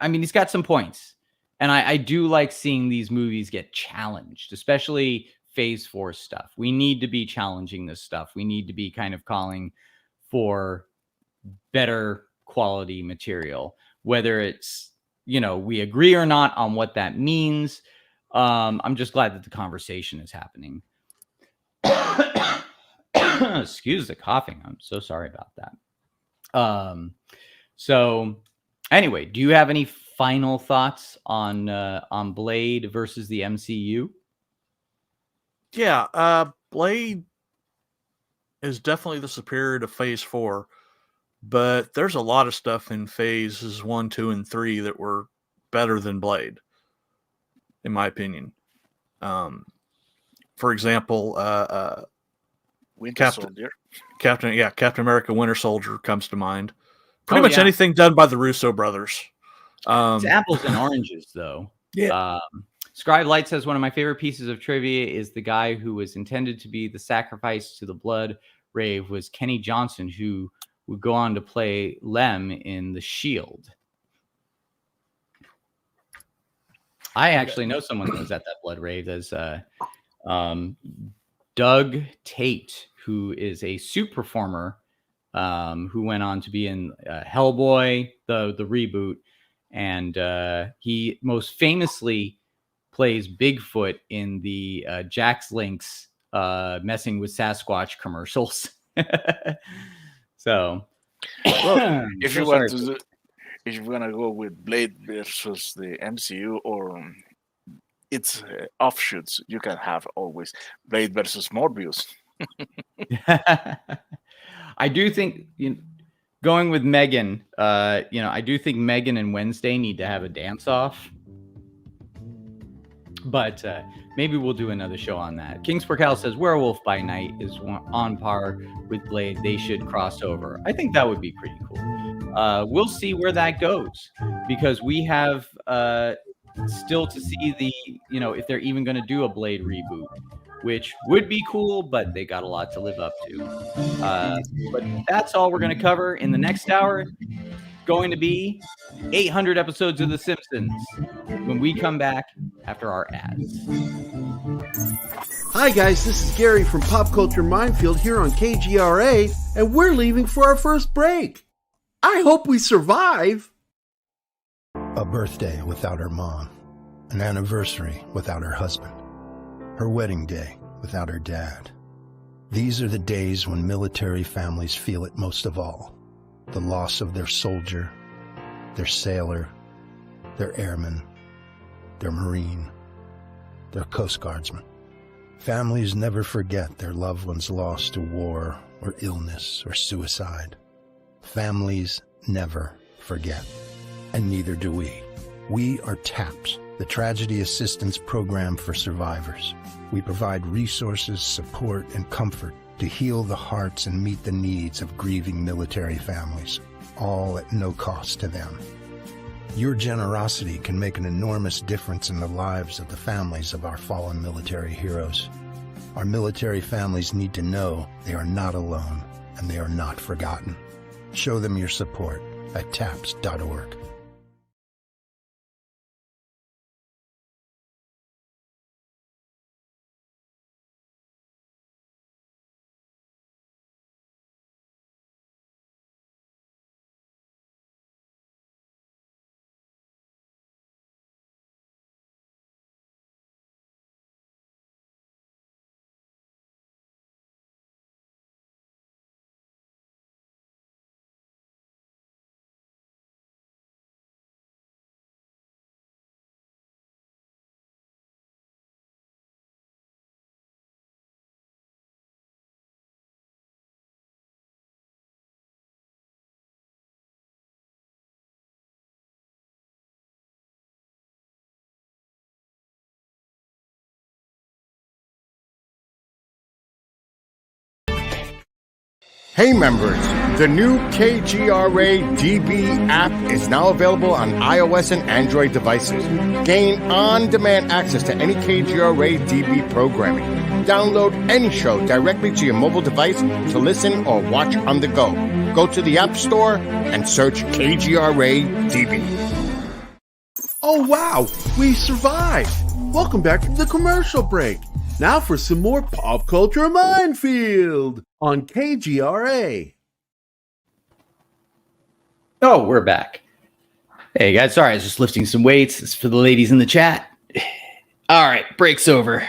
he's got some points. And I do like seeing these movies get challenged, especially Phase 4 stuff. We need to be challenging this stuff. We need to be kind of calling for better quality material, whether it's, we agree or not on what that means. I'm just glad that the conversation is happening. Excuse the coughing. I'm so sorry about that. So anyway, do you have any final thoughts on Blade versus the MCU? Yeah, Blade is definitely the superior to Phase 4, but there's a lot of stuff in Phases 1, 2, and 3 that were better than Blade, in my opinion. For example, Winter Soldier. Captain America Winter Soldier comes to mind. Pretty Oh, much yeah. anything done by the Russo brothers. It's apples and oranges, though. Yeah. Scribe Light says one of my favorite pieces of trivia is the guy who was intended to be the sacrifice to the blood rave was Kenny Johnson, who would go on to play Lem in The Shield. I actually know someone that was at that blood rave. There's Doug Tate, who is a suit performer who went on to be in Hellboy, the reboot. And he most famously plays Bigfoot in the Jax Links messing with Sasquatch commercials. So, well, if you want to go with Blade versus the MCU or its offshoots, you can have always Blade versus Morbius. I do think going with Megan, I do think Megan and Wednesday need to have a dance off. But maybe we'll do another show on that. King Sporcal says Werewolf by Night is on par with Blade. They should cross over. I think that would be pretty cool. We'll see where that goes because we have still to see if they're even going to do a Blade reboot, which would be cool, but they got a lot to live up to. But that's all we're going to cover in the next hour. Going to be 800 episodes of The Simpsons when we come back after our ads. Hi guys, this is Gary from Pop Culture Minefield here on KGRA, and we're leaving for our first break. I hope we survive. A birthday without her mom, an anniversary without her husband, her wedding day without her dad. These are the days when military families feel it most of all. The loss of their soldier, their sailor, their airman, their Marine, their Coast Guardsman. Families never forget their loved ones lost to war or illness or suicide. Families never forget, and neither do we. We are TAPS, the Tragedy Assistance Program for Survivors. We provide resources, support, and comfort to heal the hearts and meet the needs of grieving military families, all at no cost to them. Your generosity can make an enormous difference in the lives of the families of our fallen military heroes. Our military families need to know they are not alone and they are not forgotten. Show them your support at taps.org. Hey members, the new KGRA DB app is now available on iOS and Android devices. Gain on-demand access to any KGRA DB programming. Download any show directly to your mobile device to listen or watch on the go. Go to the App Store and search KGRA DB. Oh wow, we survived. Welcome back from the commercial break. Now for some more Pop Culture Minefield on KGRA. Oh, we're back. Hey guys, sorry, I was just lifting some weights. It's for the ladies in the chat. All right, break's over.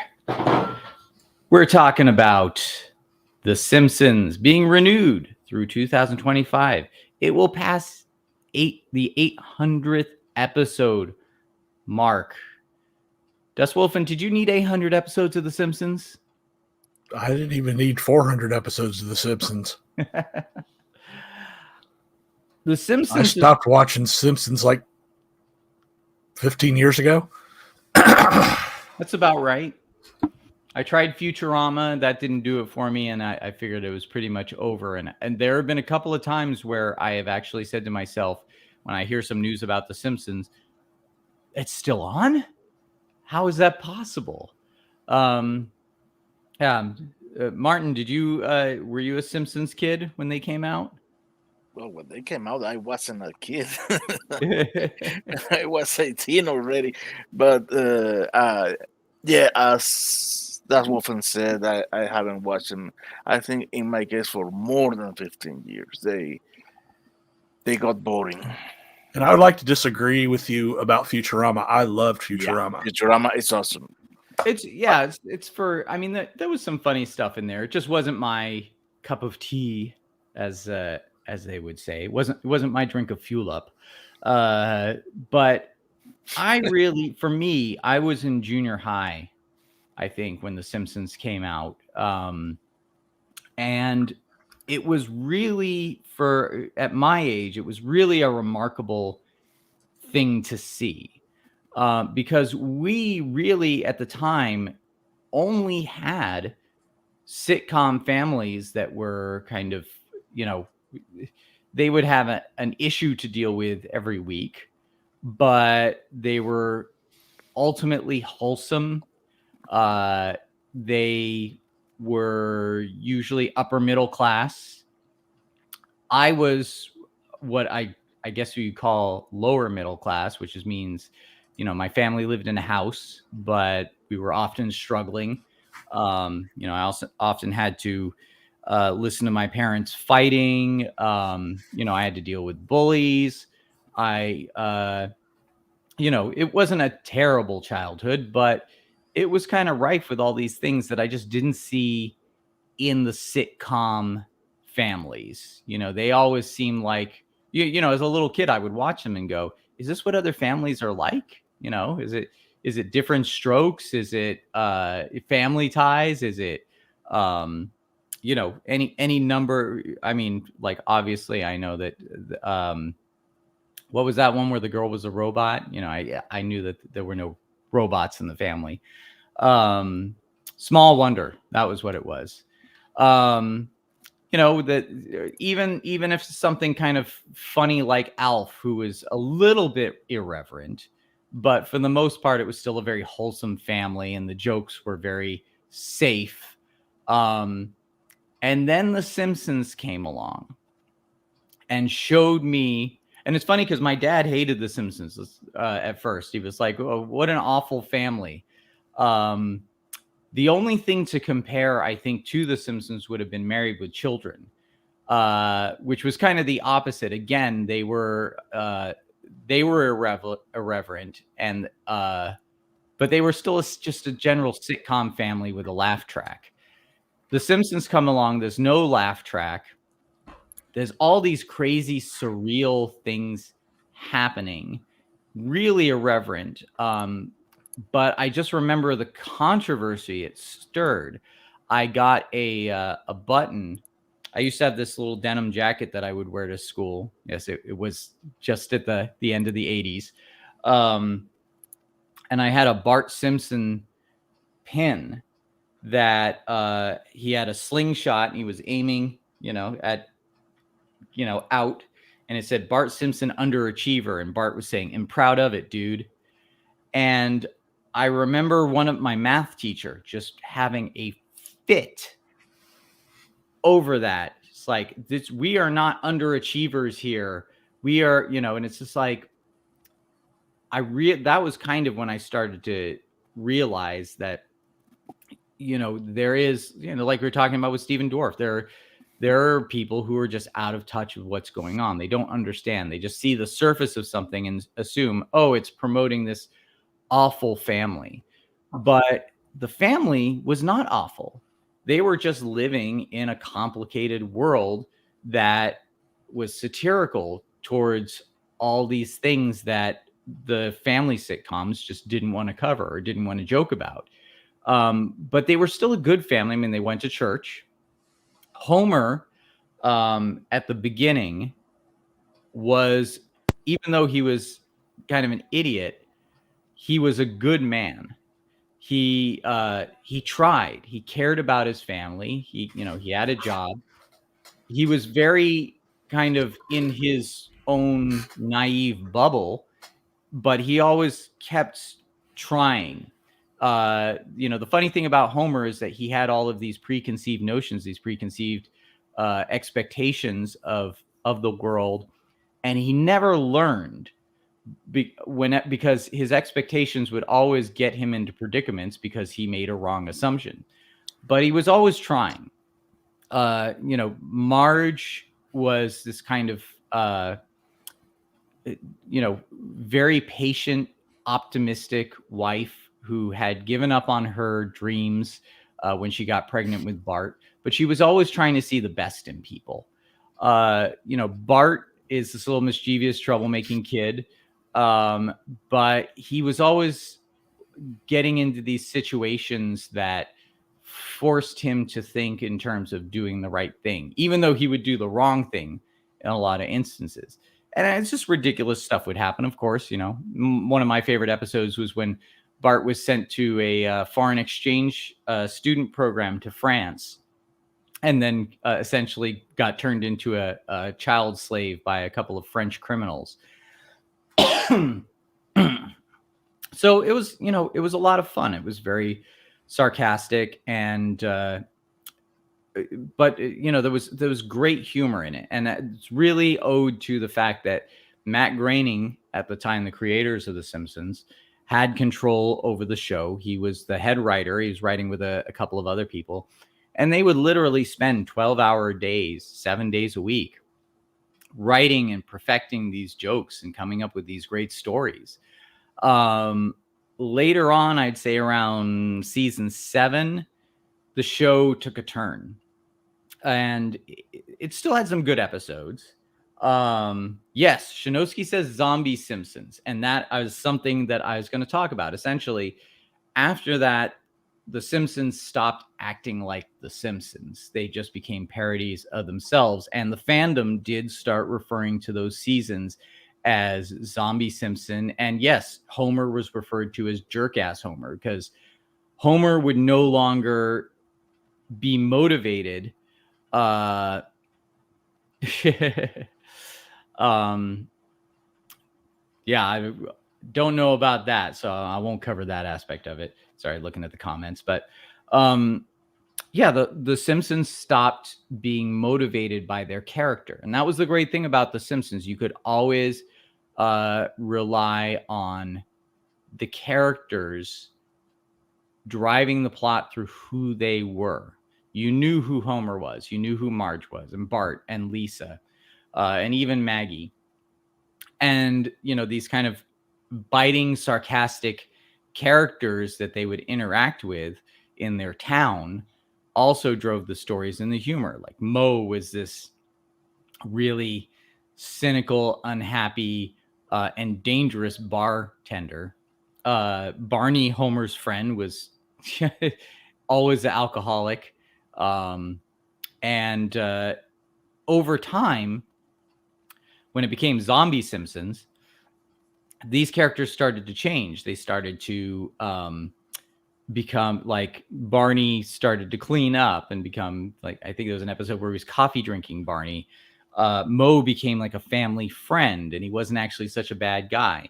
We're talking about The Simpsons being renewed through 2025. It will pass the 800th episode mark. Dust Wolfen, did you need 800 episodes of The Simpsons? I didn't even need 400 episodes of The Simpsons. The Simpsons. I stopped watching Simpsons like 15 years ago. That's about right. I tried Futurama. That didn't do it for me, and I figured it was pretty much over. And there have been a couple of times where I have actually said to myself, when I hear some news about The Simpsons, it's still on? How is that possible? Martin, did you were you a Simpsons kid when they came out? Well, when they came out, I wasn't a kid. I was 18 already. But yeah, as that Wolfen said, I haven't watched them. I think in my case for more than 15 years. They got boring. And I would like to disagree with you about Futurama. I loved Futurama. Yeah, Futurama is awesome. It's for, I mean, there was some funny stuff in there. It just wasn't my cup of tea, as they would say. It wasn't my drink of fuel up. But I really, for me, I was in junior high, I think, when The Simpsons came out. And it was really, at my age, it was really a remarkable thing to see. Because we really, at the time, only had sitcom families that were kind of, they would have an issue to deal with every week, but they were ultimately wholesome. They were usually upper middle class. I was what I guess you call lower middle class, which means, my family lived in a house, but we were often struggling. I also often had to listen to my parents fighting. I had to deal with bullies. It wasn't a terrible childhood, but it was kind of rife with all these things that I just didn't see in the sitcom families. They always seem like, as a little kid, I would watch them and go, is this what other families are like? Is it different strokes? Is it family ties? Is it, any number? I mean, like, obviously I know that, what was that one where the girl was a robot? I knew that there were no robots in the family. Small Wonder, that was what it was. That even if something kind of funny like Alf, who was a little bit irreverent, but for the most part, it was still a very wholesome family, and the jokes were very safe. And then The Simpsons came along and showed me, and it's funny because my dad hated The Simpsons at first. He was like, "Oh, what an awful family." The only thing to compare, I think, to The Simpsons would have been Married with Children, which was kind of the opposite. Again, they were irreverent, and but they were still just a general sitcom family with a laugh track. The Simpsons come along. There's no laugh track. There's all these crazy, surreal things happening, really irreverent. But I just remember the controversy it stirred. I got a button. I used to have this little denim jacket that I would wear to school. Yes, it was just at the end of the 80s. And I had a Bart Simpson pin that he had a slingshot, and he was aiming, at, out. And it said Bart Simpson underachiever. And Bart was saying, "I'm proud of it, dude." And I remember one of my math teacher just having a fit over that. It's like, we are not underachievers here. We are, and it's just like, that was kind of when I started to realize that, there is, like we were talking about with Stephen Dorff, there are people who are just out of touch with what's going on. They don't understand. They just see the surface of something and assume, oh, it's promoting this awful family. But the family was not awful. They were just living in a complicated world that was satirical towards all these things that the family sitcoms just didn't want to cover or didn't want to joke about. But they were still a good family. I mean, they went to church. Homer, at the beginning, was, even though he was kind of an idiot, he was a good man. He tried. He cared about his family. He had a job. He was very kind of in his own naive bubble, but he always kept trying. The funny thing about Homer is that he had all of these preconceived notions, these preconceived expectations of the world, and he never learned because his expectations would always get him into predicaments because he made a wrong assumption. But he was always trying. Marge was this kind of very patient, optimistic wife who had given up on her dreams when she got pregnant with Bart, but she was always trying to see the best in people. Bart is this little mischievous, troublemaking kid, but he was always getting into these situations that forced him to think in terms of doing the right thing, even though he would do the wrong thing in a lot of instances. And it's just ridiculous stuff would happen, of course. One of my favorite episodes was when Bart was sent to a foreign exchange student program to France, and then essentially got turned into a child slave by a couple of French criminals. So it was, it was a lot of fun. It was very sarcastic, and but there was great humor in it, and it's really owed to the fact that Matt Groening, at the time, the creators of The Simpsons, had control over the show. He was the head writer. He was writing with a couple of other people, and they would literally spend 12-hour days, 7 days a week, writing and perfecting these jokes and coming up with these great stories. Later on, I'd say around season 7, the show took a turn, and it still had some good episodes. Yes, Shinosky says zombie Simpsons, and that is something that I was going to talk about. Essentially, after that, the Simpsons stopped acting like the Simpsons. They just became parodies of themselves, and the fandom did start referring to those seasons as Zombie Simpson. And yes, Homer was referred to as Jerk-Ass Homer, because Homer would no longer be motivated. Yeah, I don't know about that, so I won't cover that aspect of it. Sorry, looking at the comments. But yeah, the Simpsons stopped being motivated by their character. And that was the great thing about The Simpsons. You could always rely on the characters driving the plot through who they were. You knew who Homer was. You knew who Marge was, and Bart, and Lisa, and even Maggie. And, these kind of biting, sarcastic characters that they would interact with in their town also drove the stories and the humor. Like Moe was this really cynical, unhappy, and dangerous bartender. Barney, Homer's friend, was always an alcoholic. And over time, when it became Zombie Simpsons, these characters started to change. They started to become like Barney started to clean up and become like, I think there was an episode where he was coffee drinking Barney. Moe became like a family friend, and he wasn't actually such a bad guy.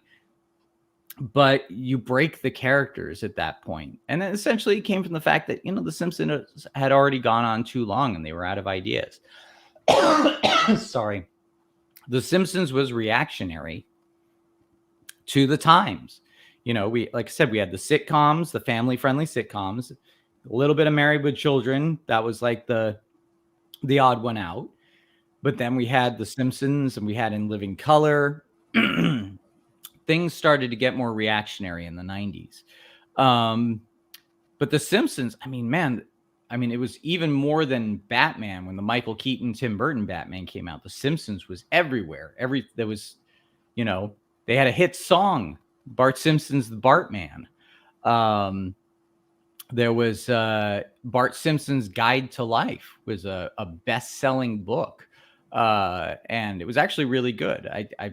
But you break the characters at that point. And then essentially it came from the fact that, the Simpsons had already gone on too long and they were out of ideas. Sorry. The Simpsons was reactionary to the times. We, like I said, we had the sitcoms, the family-friendly sitcoms, a little bit of Married with Children. That was like the odd one out. But then we had The Simpsons, and we had In Living Color. Things started to get more reactionary in the 90s. But The Simpsons, it was even more than Batman. When the Michael Keaton, Tim Burton Batman came out, The Simpsons was everywhere. There was, they had a hit song, Bart Simpson's The Bartman. There was Bart Simpson's Guide to Life was a best-selling book, and it was actually really good. I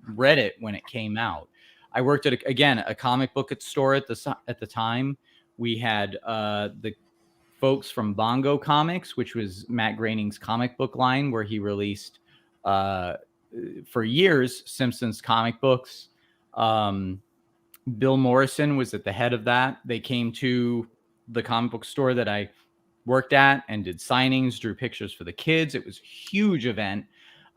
read it when it came out. I worked at a comic book store at the time. We had the folks from Bongo Comics, which was Matt Groening's comic book line, where he released for years Simpsons comic books. Bill Morrison was at the head of that. They came to the comic book store that I worked at and did signings, drew pictures for the kids. It was a huge event.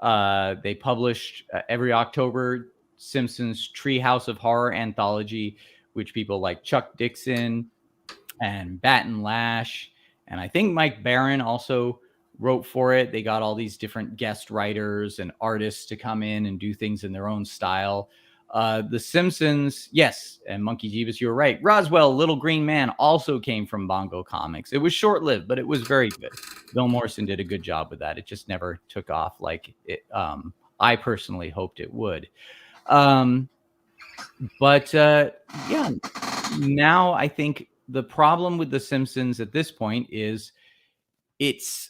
They published every October Simpsons Treehouse of Horror anthology, which people like Chuck Dixon and Batten Lash, and I think Mike Barron also wrote for it. They got all these different guest writers and artists to come in and do things in their own style. The Simpsons, yes, and Monkey Jeebus, you were right. Roswell, Little Green Man also came from Bongo Comics. It was short-lived, but it was very good. Bill Morrison did a good job with that. It just never took off like it, I personally hoped it would. But yeah, now I think the problem with The Simpsons at this point is it's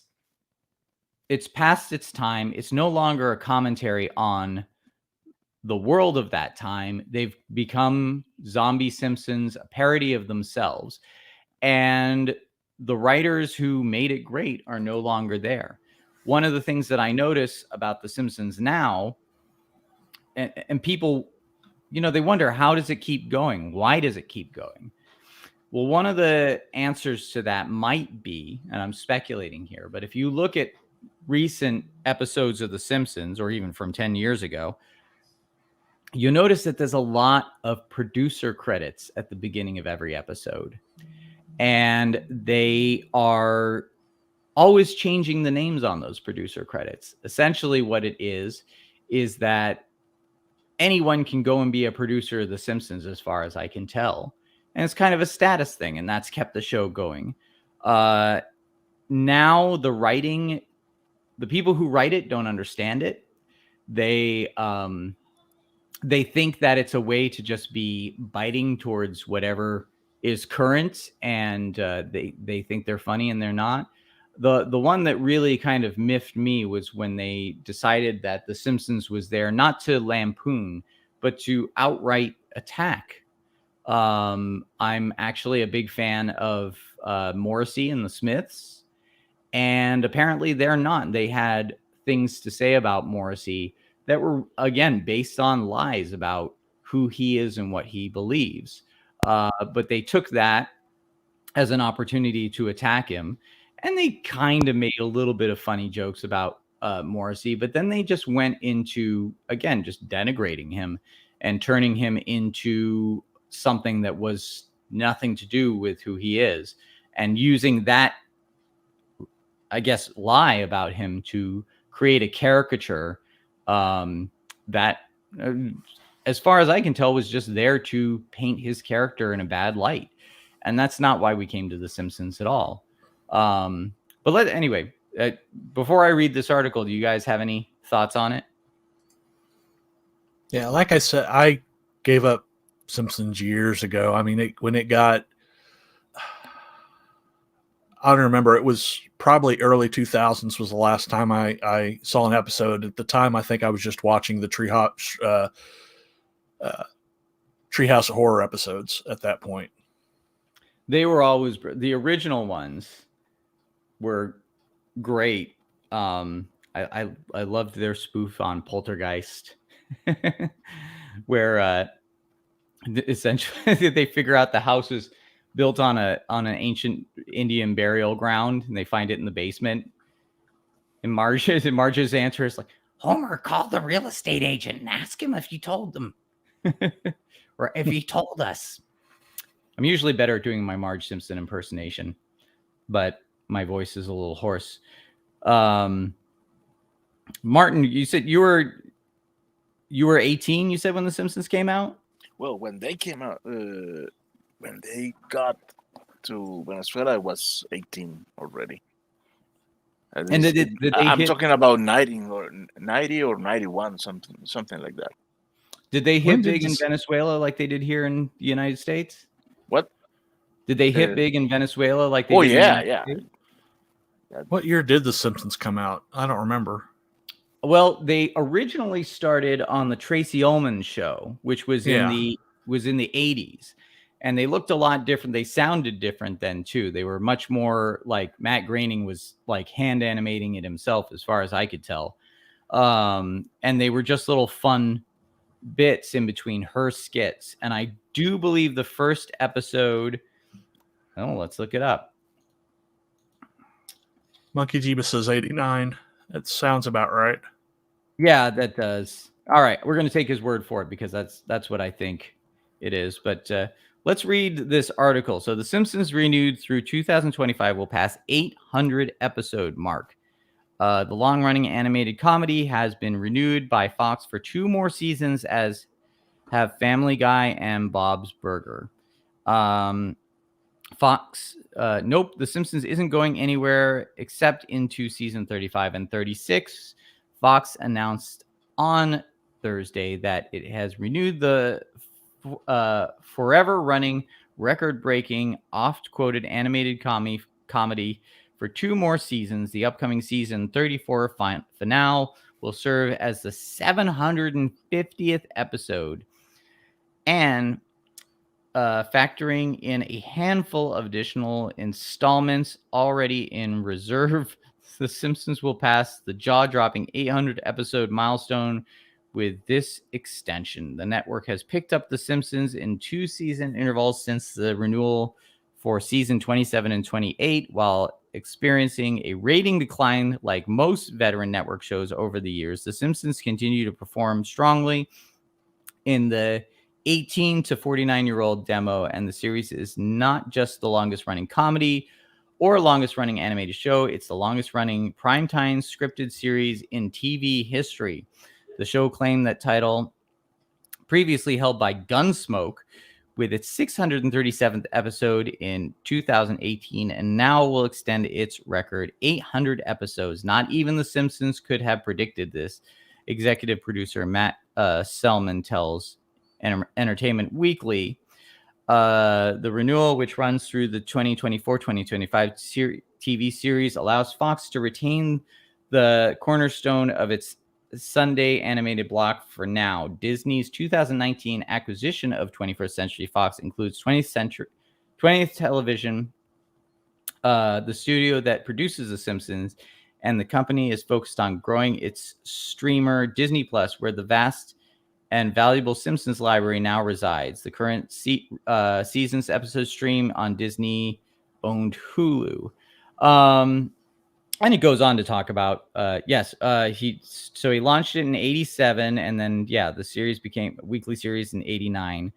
past its time. It's no longer a commentary on the world of that time. They've become Zombie Simpsons, a parody of themselves. And the writers who made it great are no longer there. One of the things that I notice about The Simpsons now, and people, they wonder, how does it keep going? Why does it keep going? Well, one of the answers to that might be, and I'm speculating here, but if you look at recent episodes of The Simpsons, or even from 10 years ago, you notice that there's a lot of producer credits at the beginning of every episode. And they are always changing the names on those producer credits. Essentially what it is that anyone can go and be a producer of The Simpsons, as far as I can tell. And it's kind of a status thing, and that's kept the show going. Now the people who write it don't understand it. They think that it's a way to just be biting towards whatever is current, and they think they're funny, and they're not. The one that really kind of miffed me was when they decided that The Simpsons was there not to lampoon, but to outright attack. I'm actually a big fan of Morrissey and the Smiths, and apparently they're not. They had things to say about Morrissey that were, again, based on lies about who he is and what he believes. But they took that as an opportunity to attack him, and they kind of made a little bit of funny jokes about Morrissey, but then they just went into, again, just denigrating him and turning him into something that was nothing to do with who he is, and using that, I guess, lie about him to create a caricature that, as far as I can tell, was just there to paint his character in a bad light. And that's not why we came to The Simpsons at all. But anyway, before I read this article, do you guys have any thoughts on it? Yeah, like I said, I gave up Simpsons years ago. I mean, when it got, I don't remember, it was probably early 2000s was the last time I saw an episode. At the time, I think I was just watching the Treehouse of Horror episodes at that point. They were always, the original ones were great. I loved their spoof on Poltergeist, where essentially they figure out the house is built on an ancient Indian burial ground, and they find it in the basement. And Marge's answer is like, Homer, call the real estate agent and ask him if you told them, or if he told us. I'm usually better at doing my Marge Simpson impersonation, but my voice is a little hoarse. Martin, you said you were 18, you said, when The Simpsons came out? Well, when they came out, when they got to Venezuela, I was 18 already. And did they I'm hit, talking about 90 or 91, something like that. did they hit big in Venezuela like they did here in the United States? What? Did they hit big in Venezuela like they Oh did in the yeah, United yeah. States? What year did The Simpsons come out? I don't remember. Well, they originally started on the Tracy Ullman show, which was in Yeah. the 80s. And they looked a lot different. They sounded different then too. They were much more like Matt Groening was like hand animating it himself, as far as I could tell. And they were just little fun bits in between her skits. And I do believe the first episode, let's look it up. Monkey Jeebus says 89. That sounds about right. Yeah, that does. All right, we're going to take his word for it because that's what I think it is. But let's read this article. So The Simpsons renewed through 2025 will pass 800 episode mark. The long-running animated comedy has been renewed by Fox for 2 more seasons, as have Family Guy and Bob's Burger. Fox, nope, The Simpsons isn't going anywhere except into season 35 and 36. Fox announced on Thursday that it has renewed the forever-running, record-breaking, oft-quoted animated comedy for 2 more seasons. The upcoming season 34 finale will serve as the 750th episode. And factoring in a handful of additional installments already in reserve, The Simpsons will pass the jaw-dropping 800 episode milestone with this extension. The network has picked up The Simpsons in 2 season intervals since the renewal for season 27 and 28, while experiencing a rating decline like most veteran network shows over the years. The Simpsons continue to perform strongly in the 18 to 49-year-old demo, and the series is not just the longest running comedy or longest running animated show, it's the longest running primetime scripted series in TV history. The show claimed that title, previously held by Gunsmoke, with its 637th episode in 2018, and now will extend its record 800 episodes. Not even The Simpsons could have predicted this, executive producer Matt Selman tells Entertainment Weekly. The renewal, which runs through the 2024-2025 TV series, allows Fox to retain the cornerstone of its Sunday animated block for now. Disney's 2019 acquisition of 21st Century Fox includes 20th Television, the studio that produces The Simpsons, and the company is focused on growing its streamer Disney Plus, where the vast and valuable Simpsons library now resides. The current season's episode stream on Disney-owned Hulu. And it goes on to talk about, he launched it in 87, and then, the series became a weekly series in 89.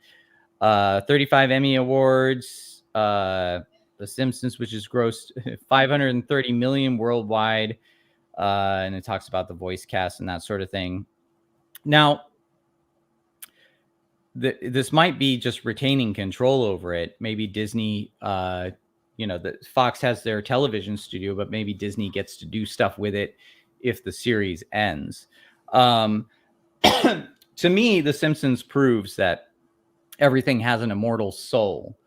35 Emmy Awards, The Simpsons, which has grossed $530 million worldwide, and it talks about the voice cast and that sort of thing. Now, this might be just retaining control over it. Maybe Disney, the Fox has their television studio, but maybe Disney gets to do stuff with it if the series ends. To me, The Simpsons proves that everything has an immortal soul.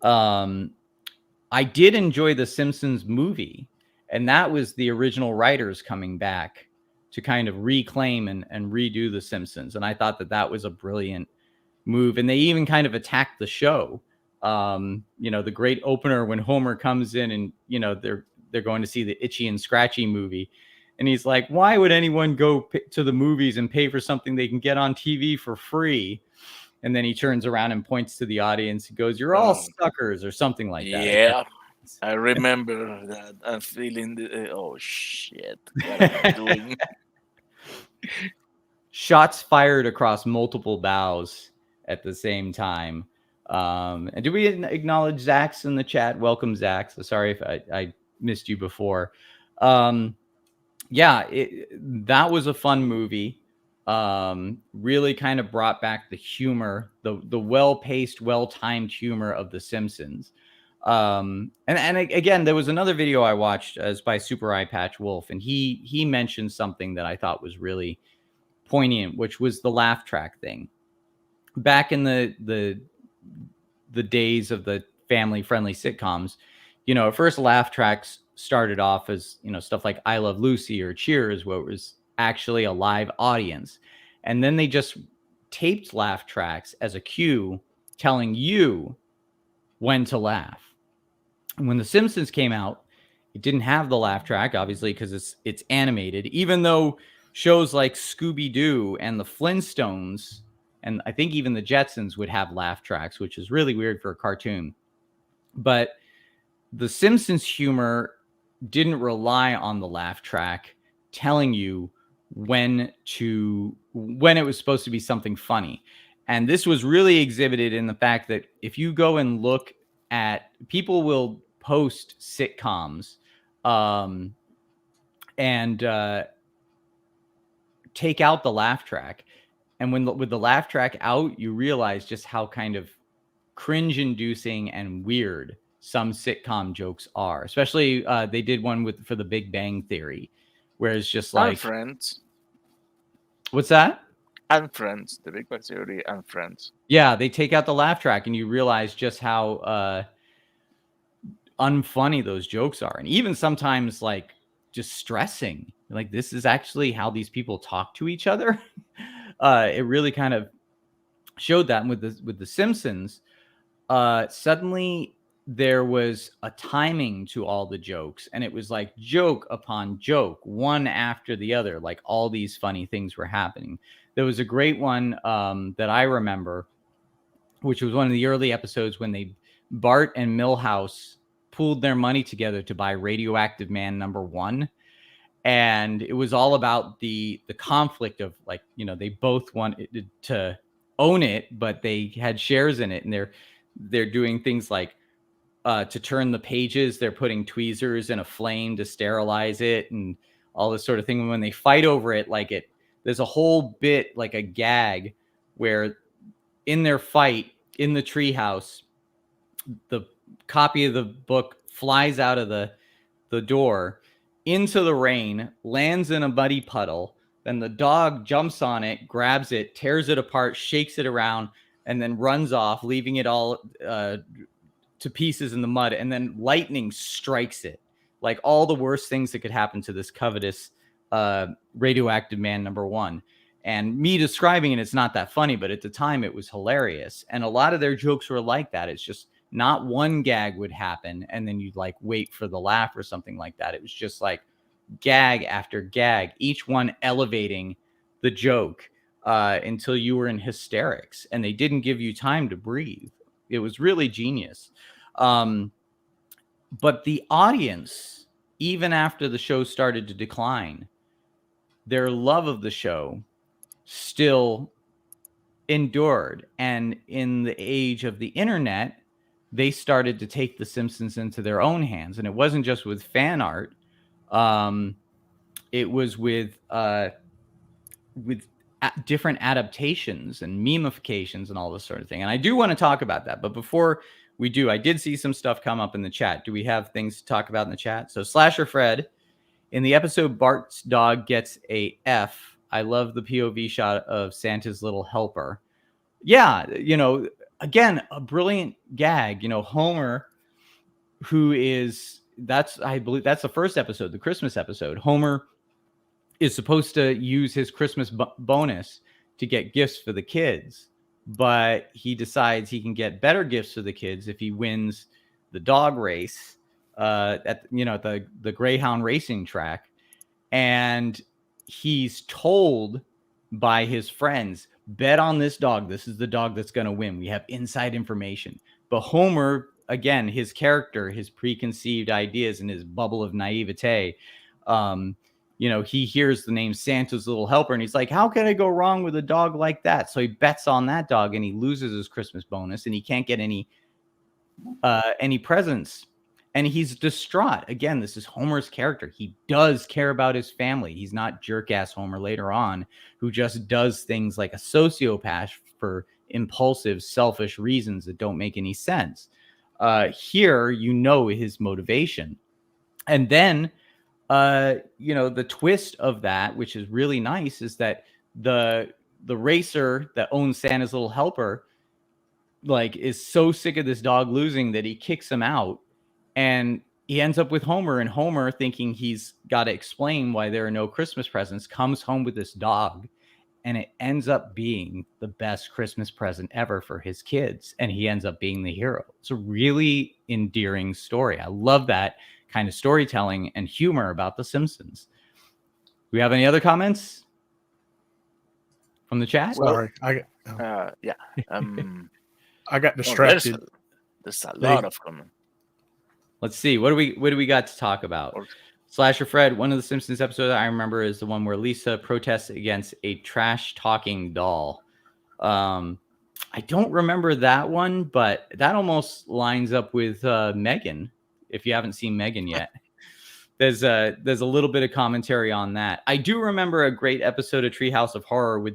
I did enjoy the Simpsons movie, and that was the original writers coming back to kind of reclaim and redo The Simpsons. And I thought that was a brilliant move. And they even kind of attacked the show. The great opener when Homer comes in and, they're going to see the Itchy and Scratchy movie. And he's like, why would anyone go to the movies and pay for something they can get on TV for free? And then he turns around and points to the audience and goes, you're all suckers, or something like that. Yeah, I remember that. I'm feeling oh shit, what am I doing? Shots fired across multiple bows at the same time. And do we acknowledge Zach's in the chat? Welcome, Zach. So sorry if I missed you before. That was a fun movie. Really kind of brought back the humor, the well-paced, well-timed humor of The Simpsons. And again, there was another video I watched as by Super Eye Patch Wolf, and he mentioned something that I thought was really poignant, which was the laugh track thing. Back in the days of the family-friendly sitcoms, you know, at first laugh tracks started off as, you know, stuff like I Love Lucy or Cheers, where it was actually a live audience. And then they just taped laugh tracks as a cue telling you when to laugh. And when The Simpsons came out, it didn't have the laugh track, obviously, because it's animated, even though shows like Scooby-Doo and the Flintstones, and I think even the Jetsons would have laugh tracks, which is really weird for a cartoon. But The Simpsons humor didn't rely on the laugh track telling you when it was supposed to be something funny. And this was really exhibited in the fact that if you go and look at, people will post sitcoms and take out the laugh track. And with the laugh track out, you realize just how kind of cringe-inducing and weird some sitcom jokes are. Especially they did one for The Big Bang Theory, where it's just like Friends. What's that? And Friends, The Big Bang Theory and Friends. Yeah, they take out the laugh track, and you realize just how unfunny those jokes are, and even sometimes like just stressing. Like, this is actually how these people talk to each other. It really kind of showed that. And with the Simpsons, suddenly there was a timing to all the jokes, and it was like joke upon joke, one after the other. Like, all these funny things were happening. There was a great one that I remember, which was one of the early episodes when Bart and Milhouse pooled their money together to buy Radioactive Man #1. And it was all about the conflict of, like, you know, they both wanted to own it, but they had shares in it, and they're doing things like to turn the pages, they're putting tweezers in a flame to sterilize it and all this sort of thing. And when they fight over it, there's a whole bit, like a gag, where in their fight in the treehouse, the copy of the book flies out of the door into the rain, lands in a muddy puddle. Then the dog jumps on it, grabs it, tears it apart, shakes it around, and then runs off, leaving it all to pieces in the mud. And then lightning strikes it. Like, all the worst things that could happen to this covetous Radioactive Man #1. And me describing it, it's not that funny, but at the time it was hilarious. And a lot of their jokes were like that. It's just not one gag would happen and then you'd like wait for the laugh or something like that. It was just like gag after gag, each one elevating the joke until you were in hysterics, and they didn't give you time to breathe. It was really genius. But the audience, even after the show started to decline, their love of the show still endured. And in the age of the internet, they started to take The Simpsons into their own hands. And it wasn't just with fan art. It was with different adaptations and memifications and all this sort of thing. And I do want to talk about that. But before we do, I did see some stuff come up in the chat. Do we have things to talk about in the chat? So Slasher Fred, in the episode Bart's dog gets a F, I love the POV shot of Santa's little helper. Yeah, you know, again, a brilliant gag. You know, Homer, I believe that's the first episode, the Christmas episode. Homer is supposed to use his Christmas bonus to get gifts for the kids, but he decides he can get better gifts for the kids if he wins the dog race at the Greyhound racing track. And he's told by his friends, bet on this dog. This is the dog that's going to win. We have inside information. But Homer, again, his character, his preconceived ideas and his bubble of naivete, he hears the name Santa's little helper and he's like, how can I go wrong with a dog like that? So he bets on that dog and he loses his Christmas bonus and he can't get any presents. And he's distraught. Again, this is Homer's character. He does care about his family. He's not jerk-ass Homer later on, who just does things like a sociopath for impulsive, selfish reasons that don't make any sense. Here, his motivation. And then, the twist of that, which is really nice, is that the racer that owns Santa's little helper like is so sick of this dog losing that he kicks him out, and he ends up with Homer, and Homer, thinking he's got to explain why there are no Christmas presents, comes home with this dog, and it ends up being the best Christmas present ever for his kids, and he ends up being the hero. It's a really endearing story. I love that kind of storytelling and humor about The Simpsons. Do we have any other comments from the chat? Sorry, yeah. I got distracted. There's a lot of comments. Let's see. What do we got to talk about? Slasher Fred, one of the Simpsons episodes I remember is the one where Lisa protests against a trash talking doll. I don't remember that one, but that almost lines up with Megan. If you haven't seen Megan yet, there's a little bit of commentary on that. I do remember a great episode of Treehouse of Horror where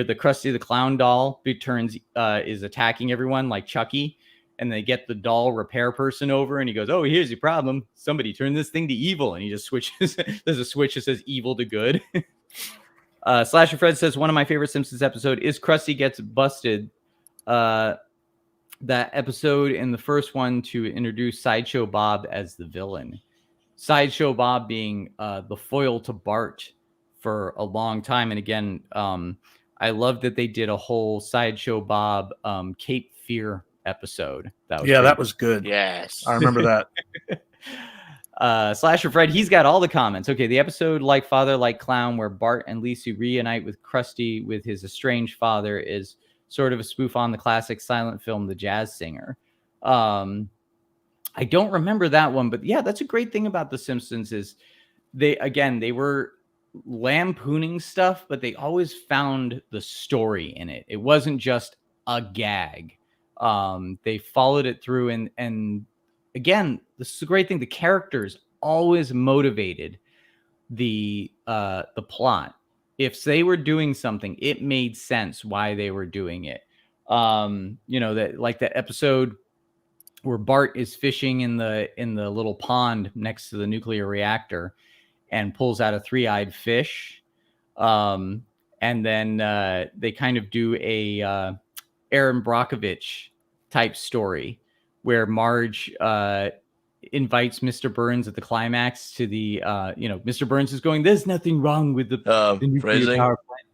the Krusty the Clown doll is attacking everyone like Chucky. And they get the doll repair person over, and he goes, "Oh, here's your problem. Somebody turn this thing to evil." And he just switches. There's a switch that says evil to good. Slasher Fred says, one of my favorite Simpsons episode is Krusty Gets Busted. That episode in the first one to introduce Sideshow Bob as the villain. Sideshow Bob being the foil to Bart for a long time. And again, I love that they did a whole Sideshow Bob Cape Fear episode. That was good. Yes, I remember that. Slasher Fred, he's got all the comments. Okay, the episode Like Father, Like Clown, where Bart and Lisa reunite with Krusty with his estranged father, is sort of a spoof on the classic silent film The Jazz Singer. I don't remember that one, but yeah, that's a great thing about The Simpsons is they were lampooning stuff, but they always found the story in it. It wasn't just a gag. They followed it through, and again, this is a great thing. The characters always motivated the plot. If they were doing something, it made sense why they were doing it. That like that episode where Bart is fishing in the little pond next to the nuclear reactor and pulls out a three-eyed fish. And then they kind of do a Aaron Brockovich type story where Marge invites Mr. Burns at the climax to the Mr. Burns is going, "There's nothing wrong with the nuclear power plant,"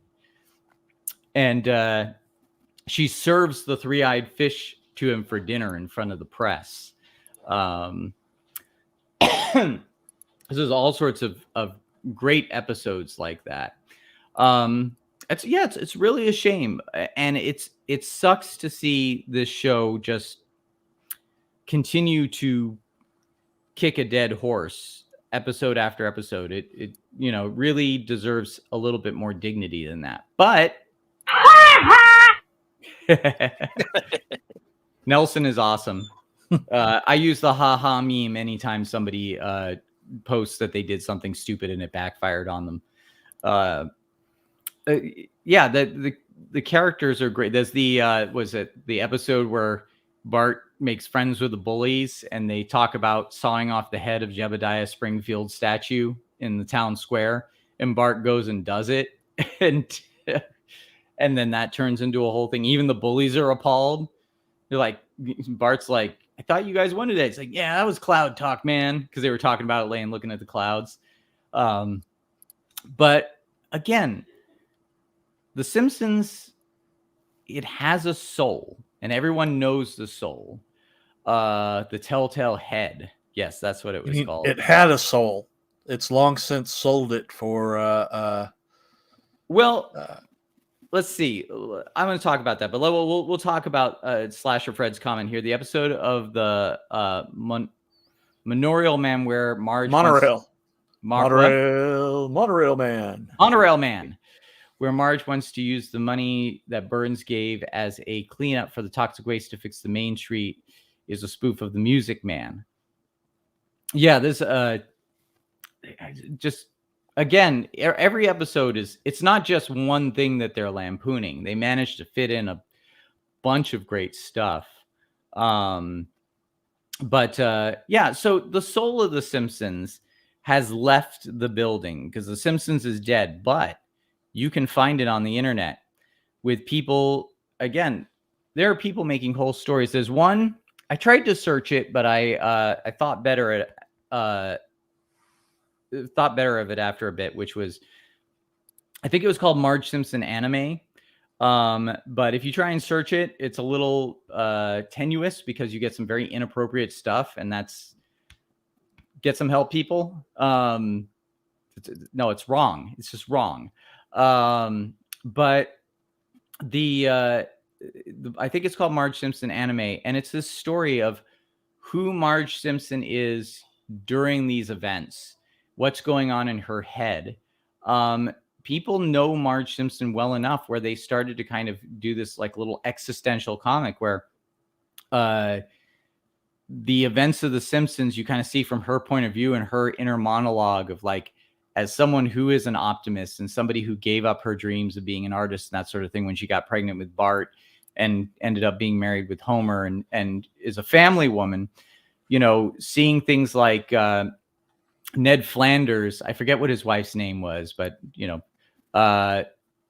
and she serves the three-eyed fish to him for dinner in front of the press. There's all sorts of great episodes like that. It's really a shame, and it sucks to see this show just continue to kick a dead horse episode after episode. It really deserves a little bit more dignity than that. But Nelson is awesome. I use the haha meme anytime somebody posts that they did something stupid and it backfired on them. The characters are great. There's the episode where Bart makes friends with the bullies and they talk about sawing off the head of Jebediah Springfield's statue in the town square, and Bart goes and does it, and then that turns into a whole thing. Even the bullies are appalled. They're like, Bart's like, "I thought you guys wanted it." It's like, "Yeah, that was cloud talk, man," because they were talking about it laying looking at the clouds. But again, The Simpsons, it has a soul, and everyone knows the soul. The Telltale Head. Yes, that's what it was called. It had a soul. It's long since sold it for let's see. I'm going to talk about that, but we'll talk about Slasher Fred's comment here. The episode of the Monorail Man where Marge Monorail Man, where Marge wants to use the money that Burns gave as a cleanup for the toxic waste to fix the main street, is a spoof of the Music Man. Yeah, this just again, every episode it's not just one thing that they're lampooning. They managed to fit in a bunch of great stuff. So the soul of The Simpsons has left the building because The Simpsons is dead, but you can find it on the internet with people, again, there are people making whole stories. There's one I tried to search it, but I thought better of it after a bit, which was, I think it was called Marge Simpson Anime. But if you try and search it, it's a little tenuous because you get some very inappropriate stuff, and get some help, people. No, it's wrong. It's just wrong. But I think it's called Marge Simpson Anime, and it's this story of who Marge Simpson is during these events, what's going on in her head. People know Marge Simpson well enough where they started to kind of do this like little existential comic where the events of The Simpsons you kind of see from her point of view and her inner monologue of like, as someone who is an optimist and somebody who gave up her dreams of being an artist and that sort of thing when she got pregnant with Bart and ended up being married with Homer and is a family woman, you know, seeing things like Ned Flanders, I forget what his wife's name was, but, you know,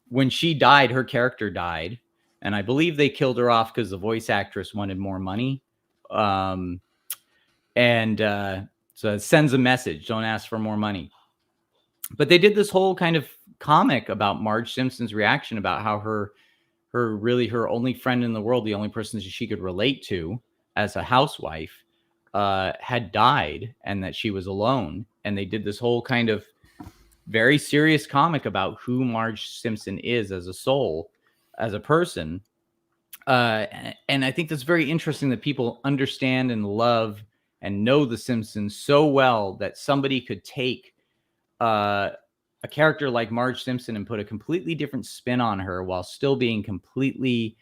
when she died, her character died. And I believe they killed her off because the voice actress wanted more money. So it sends a message, don't ask for more money. But they did this whole kind of comic about Marge Simpson's reaction about how her only friend in the world, the only person she could relate to as a housewife, had died and that she was alone. And they did this whole kind of very serious comic about who Marge Simpson is as a soul, as a person. And I think that's very interesting that people understand and love and know The Simpsons so well that somebody could take a character like Marge Simpson and put a completely different spin on her while still being completely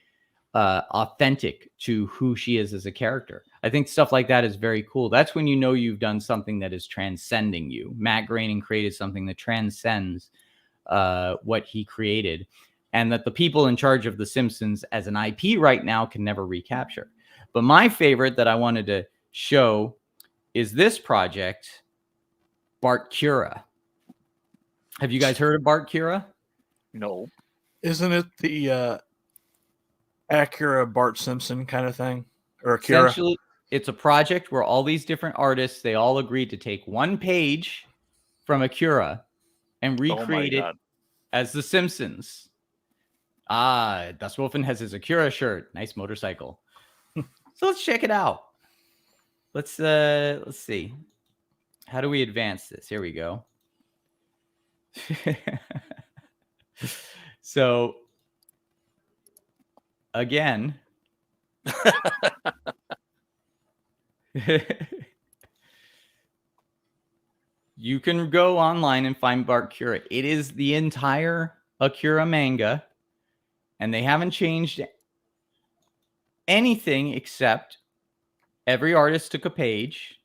authentic to who she is as a character. I think stuff like that is very cool. That's when you know you've done something that is transcending you. Matt Groening created something that transcends what he created, and that the people in charge of The Simpsons as an IP right now can never recapture. But my favorite that I wanted to show is this project, Bart Cura. Have you guys heard of Bart Cura? No. Isn't it the Acura Bart Simpson kind of thing? Or Akira? Essentially, it's a project where all these different artists, they all agreed to take one page from Akira and recreate it as The Simpsons. Das Wolfen has his Akira shirt. Nice motorcycle. So let's check it out. Let's see. How do we advance this? Here we go. So again, you can go online and find Bart Cura. It is the entire Akira manga, and they haven't changed anything except every artist took a page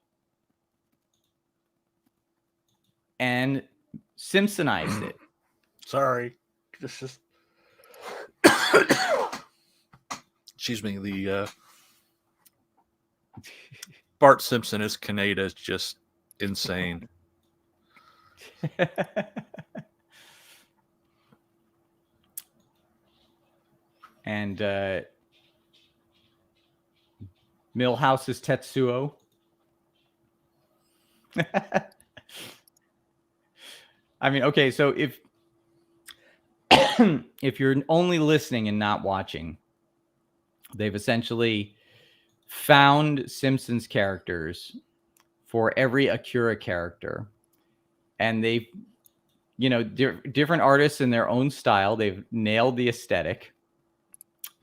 and Simpsonized it. Sorry. This is excuse me, the Bart Simpson as Kaneda is just insane. And Milhouse is Tetsuo. I mean, okay, so if you're only listening and not watching, they've essentially found Simpsons characters for every Akira character, and they've, you know, different artists in their own style. They've nailed the aesthetic.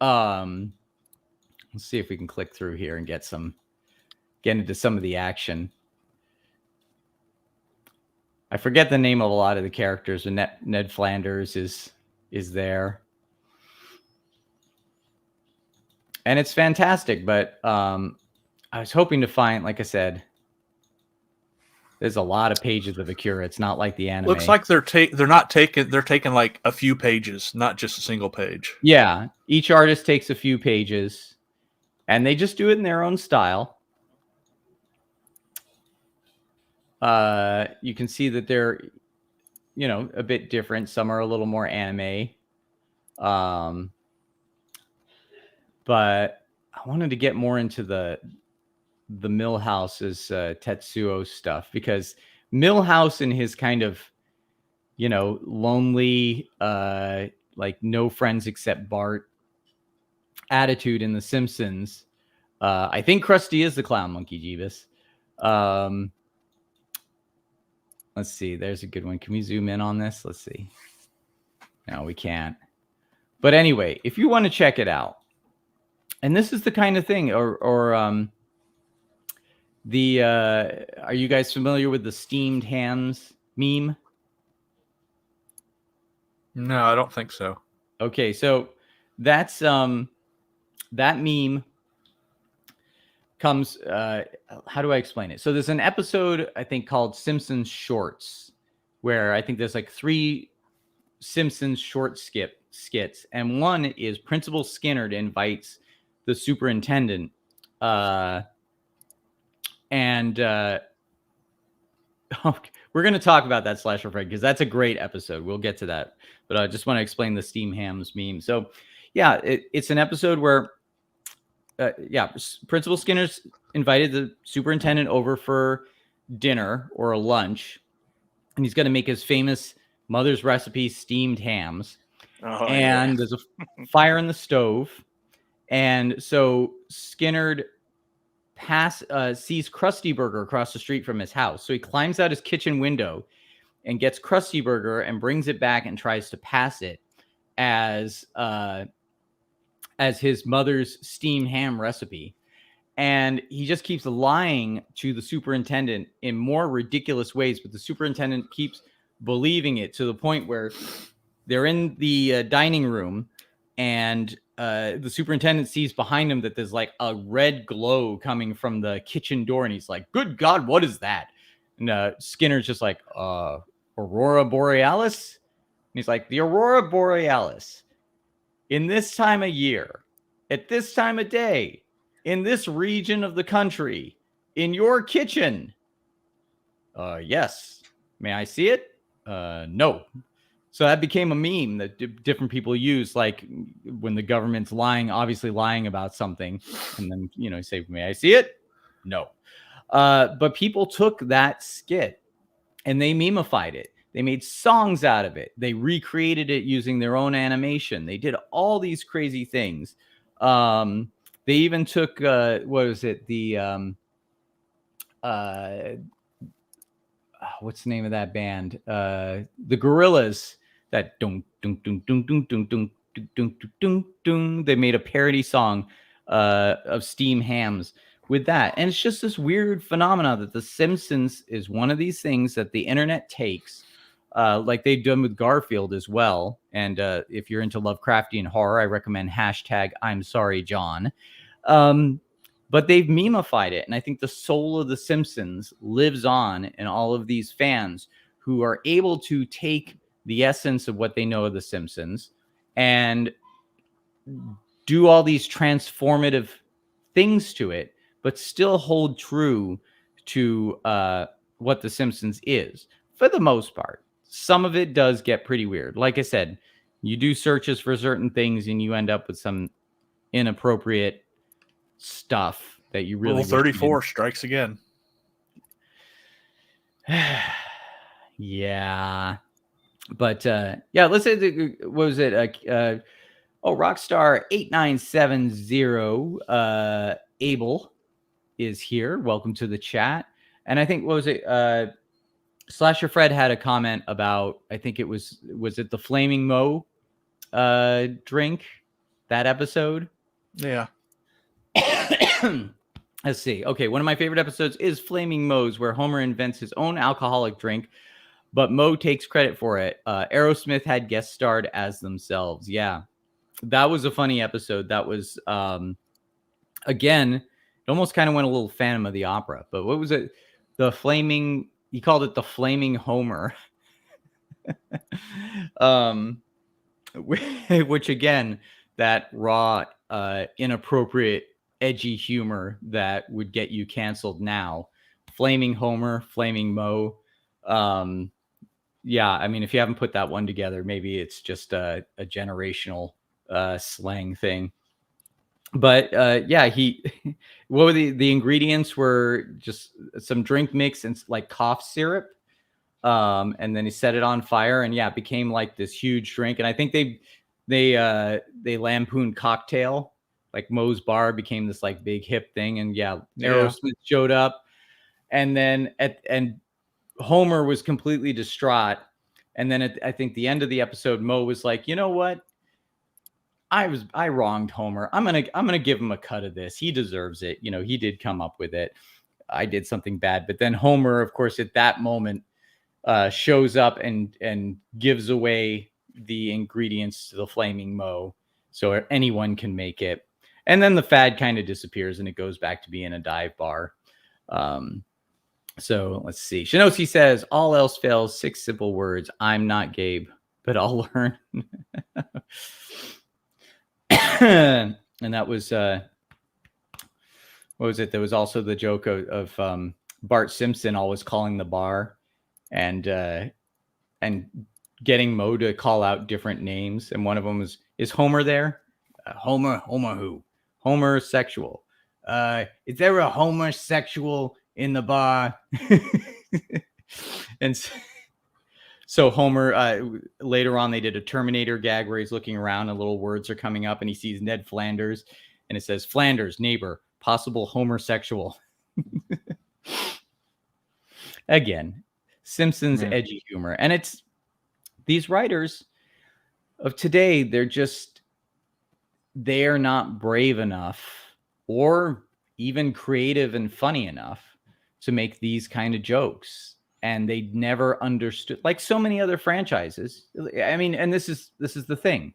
Let's see if we can click through here and get into some of the action. I forget the name of a lot of the characters, and Ned Flanders is there. And it's fantastic, but I was hoping to find, like I said, there's a lot of pages of Akira. It's not like the anime. Looks like they're taking like a few pages, not just a single page. Yeah, each artist takes a few pages, and they just do it in their own style. You can see that they're, you know, a bit different. Some are a little more anime. but I wanted to get more into the Milhouse's Tetsuo stuff, because Milhouse and his kind of, lonely, like no friends except Bart attitude in The Simpsons. I think Krusty is the clown monkey, Jeebus. Let's see. There's a good one. Can we zoom in on this? Let's see. No, we can't. But anyway, if you want to check it out, and this is the kind of thing, are you guys familiar with the steamed hams meme? No, I don't think so. Okay, so that's that meme comes how do I explain it? So there's an episode, I think, called Simpsons Shorts, where I think there's like 3 Simpsons short skits, and one is Principal Skinner invites the superintendent and we're going to talk about that Slasher Fred, because that's a great episode. We'll get to that, but I just want to explain the steam hams meme. So yeah, it's an episode where Principal Skinner's invited the superintendent over for dinner or a lunch, and he's going to make his famous mother's recipe steamed hams. There's a fire in the stove, and so Skinner sees Krusty Burger across the street from his house. So he climbs out his kitchen window and gets Krusty Burger and brings it back and tries to pass it as his mother's steamed ham recipe. And he just keeps lying to the superintendent in more ridiculous ways, but the superintendent keeps believing it, to the point where they're in the dining room, and the superintendent sees behind him that there's like a red glow coming from the kitchen door, and he's like, "Good God, what is that?" And Skinner's just like, "Aurora Borealis?" And he's like, "The Aurora Borealis, in this time of year, at this time of day, in this region of the country, in your kitchen." Yes. May I see it? No. So that became a meme that different people use, like when the government's obviously lying about something, and then, you say, "May I see it?" No. But people took that skit and they memified it. They made songs out of it. They recreated it using their own animation. They did all these crazy things. They even took, what was it? What's the name of that band? The Gorillaz. That dung dung dung dung dung dung dung dung dung dung. They made a parody song of steam hams with that, and it's just this weird phenomena that The Simpsons is one of these things that the internet takes, like they've done with Garfield as well. And if you're into Lovecraftian horror, I recommend #I'mSorryJohn. But they've memified it, and I think the soul of The Simpsons lives on in all of these fans who are able to take the essence of what they know of The Simpsons and do all these transformative things to it, but still hold true to what The Simpsons is, for the most part. Some of it does get pretty weird. Like I said, you do searches for certain things and you end up with some inappropriate stuff that you really... Rule 34 strikes again. Yeah. But let's say, what was it? Rockstar 8970 Abel is here. Welcome to the chat. And I think, what was it? Slasher Fred had a comment about, I think it was it the Flaming Mo drink, that episode? Yeah. Let's see. Okay, one of my favorite episodes is Flaming Mo's, where Homer invents his own alcoholic drink, but Mo takes credit for it. Aerosmith had guest starred as themselves. Yeah, that was a funny episode. That was, again, it almost kind of went a little Phantom of the Opera. But what was it? He called it the Flaming Homer. Which, again, that raw, inappropriate, edgy humor that would get you canceled now. Flaming Homer, Flaming Mo. Yeah, I mean, if you haven't put that one together, maybe it's just a generational slang thing. But yeah, what were the ingredients were just some drink mix and like cough syrup. And then he set it on fire, and yeah, it became like this huge drink. And I think they lampooned cocktail, like Moe's Bar became this like big hip thing. And yeah, Aerosmith showed up, and then and Homer was completely distraught. And then at I think the end of the episode, Moe was like, you know what? I wronged Homer. I'm gonna give him a cut of this. He deserves it. You know, he did come up with it. I did something bad. But then Homer, of course, at that moment, shows up and gives away the ingredients to the Flaming Moe, so anyone can make it. And then the fad kind of disappears, and it goes back to being a dive bar. So let's see. Shinosi says, all else fails, 6 simple words. I'm not Gabe, but I'll learn. And that was what was it? There was also the joke of Bart Simpson always calling the bar and getting Moe to call out different names. And one of them is Homer there? Homer who? Homer sexual. Is there a Homer sexual in the bar? And so Homer, later on, they did a Terminator gag where he's looking around and little words are coming up, and he sees Ned Flanders, and it says, Flanders, neighbor, possible homosexual. Again, Simpsons edgy humor. And it's these writers of today, they're not brave enough or even creative and funny enough to make these kind of jokes. And they never understood, like so many other franchises. I mean, and this is the thing.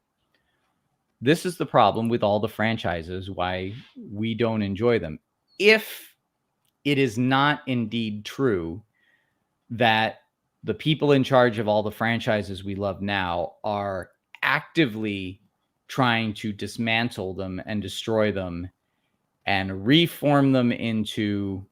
This is the problem with all the franchises, why we don't enjoy them. If it is not indeed true that the people in charge of all the franchises we love now are actively trying to dismantle them and destroy them and reform them into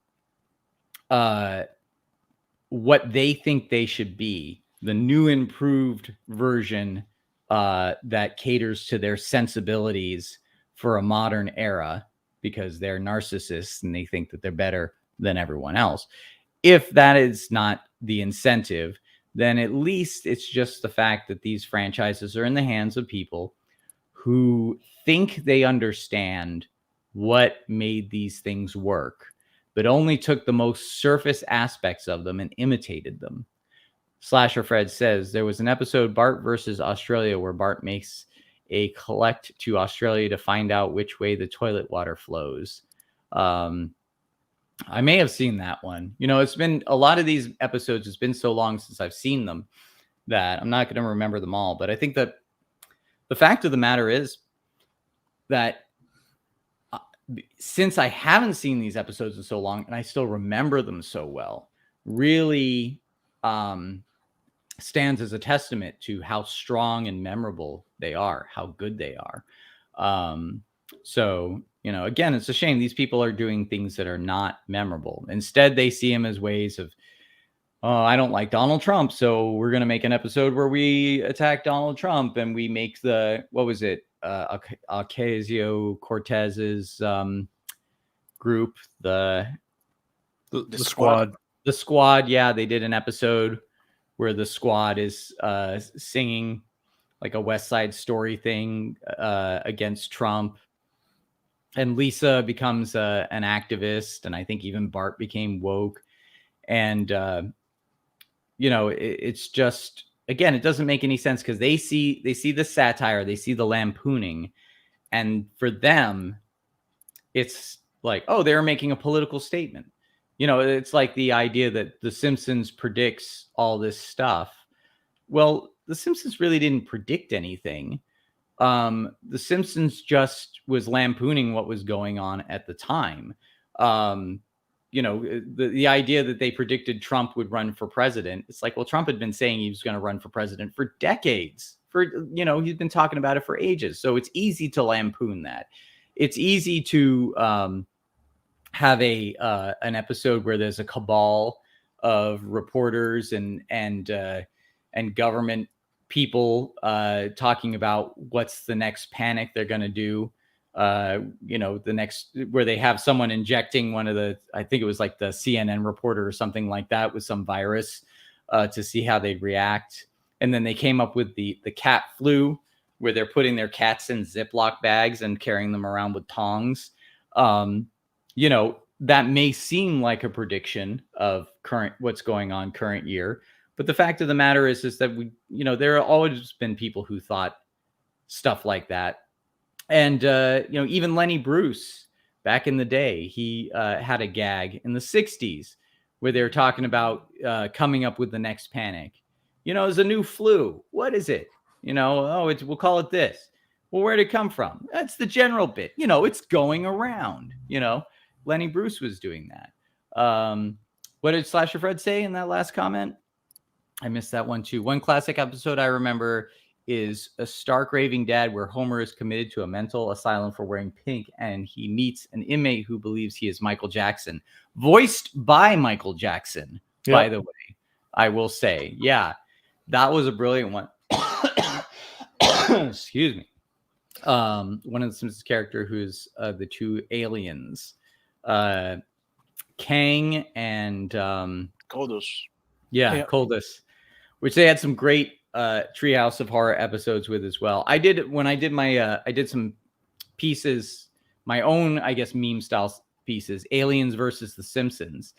what they think they should be, the new improved version that caters to their sensibilities for a modern era, because they're narcissists and they think that they're better than everyone else. If that is not the incentive, then at least it's just the fact that these franchises are in the hands of people who think they understand what made these things work, but only took the most surface aspects of them and imitated them. Slasher Fred says, there was an episode, Bart versus Australia, where Bart makes a collect to Australia to find out which way the toilet water flows. I may have seen that one. You know, it's been a lot of these episodes. It's been so long since I've seen them that I'm not going to remember them all. But I think that the fact of the matter is that since I haven't seen these episodes in so long and I still remember them so well, really stands as a testament to how strong and memorable they are, how good they are. So, you know, again, it's a shame these people are doing things that are not memorable. Instead, they see them as ways of, oh, I don't like Donald Trump, so we're going to make an episode where we attack Donald Trump, and we make the, what was it? Ocasio-Cortez's group, the squad. The squad, yeah, they did an episode where the squad is singing like a West Side Story thing against Trump. And Lisa becomes an activist, and I think even Bart became woke. And, you know, it's just, again, it doesn't make any sense because they see the satire, they see the lampooning, and for them, it's like, oh, they're making a political statement. You know, it's like the idea that The Simpsons predicts all this stuff. Well, The Simpsons really didn't predict anything. The Simpsons just was lampooning what was going on at the time. You know, the idea that they predicted Trump would run for president. It's like, well, Trump had been saying he was going to run for president for decades. You know, he's been talking about it for ages. So it's easy to lampoon that. It's easy to have an episode where there's a cabal of reporters and government people talking about what's the next panic they're going to do The next where they have someone injecting I think it was like the CNN reporter or something like that with some virus to see how they'd react. And then they came up with the cat flu, where they're putting their cats in Ziploc bags and carrying them around with tongs. That may seem like a prediction of what's going on current year. But the fact of the matter is that there have always been people who thought stuff like that. And, even Lenny Bruce back in the day, he had a gag in the 60s where they were talking about coming up with the next panic. It's a new flu. What is it? We'll call it this. Well, where'd it come from? That's the general bit. It's going around. Lenny Bruce was doing that. What did Slasher Fred say in that last comment? I missed that one too. One classic episode I remember is A Stark Raving Dad, where Homer is committed to a mental asylum for wearing pink, and he meets an inmate who believes he is Michael Jackson, voiced by Michael Jackson, by the way, I will say. Yeah, that was a brilliant one. Excuse me. One of the Simpsons character who's the two aliens, Kang and Kodos. Yeah, Kodos, which they had some great Treehouse of Horror episodes with as well. I did some pieces, my own, I guess, meme style pieces, Aliens versus the Simpsons,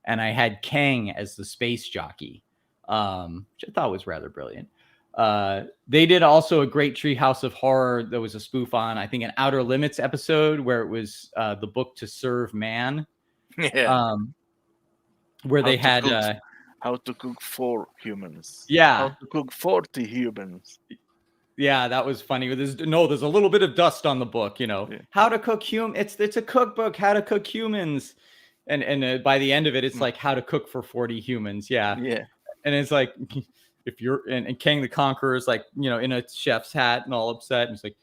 and I had Kang as the space jockey, which I thought was rather brilliant. They did also a great Treehouse of Horror that was a spoof on, I think, an Outer Limits episode where it was the book To Serve Man. Yeah. Where they had how to cook for humans. Yeah. How to cook 40 humans. Yeah, that was funny. There's a little bit of dust on the book, How to cook it's a cookbook, how to cook humans. And by the end of it, it's like how to cook for 40 humans. Yeah. Yeah. And it's like, if you're, and Kang the Conqueror is like, in a chef's hat and all upset. And it's like,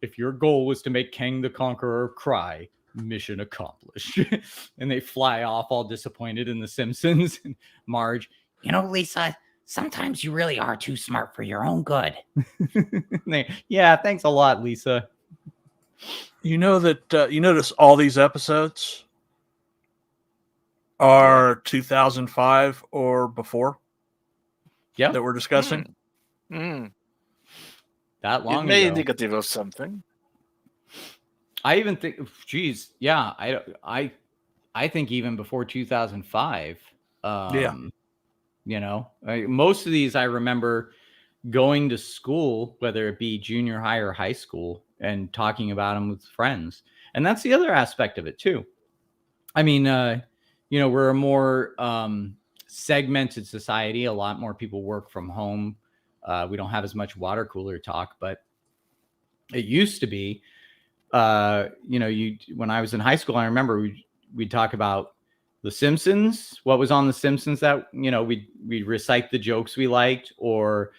if your goal was to make Kang the Conqueror cry, mission accomplished. And they fly off all disappointed in The Simpsons. And Marge, Lisa, sometimes you really are too smart for your own good. Yeah, thanks a lot, Lisa. You notice all these episodes are 2005 or before. Yeah, that we're discussing. That long it may ago. indicative of something. I even think, geez, yeah, I think even before 2005. Most of these I remember going to school, whether it be junior high or high school, and talking about them with friends. And that's the other aspect of it too. I mean, we're a more segmented society. A lot more people work from home. We don't have as much water cooler talk, but it used to be. When I was in high school, I remember we'd talk about The Simpsons, what was on The Simpsons that, we'd recite the jokes we liked, or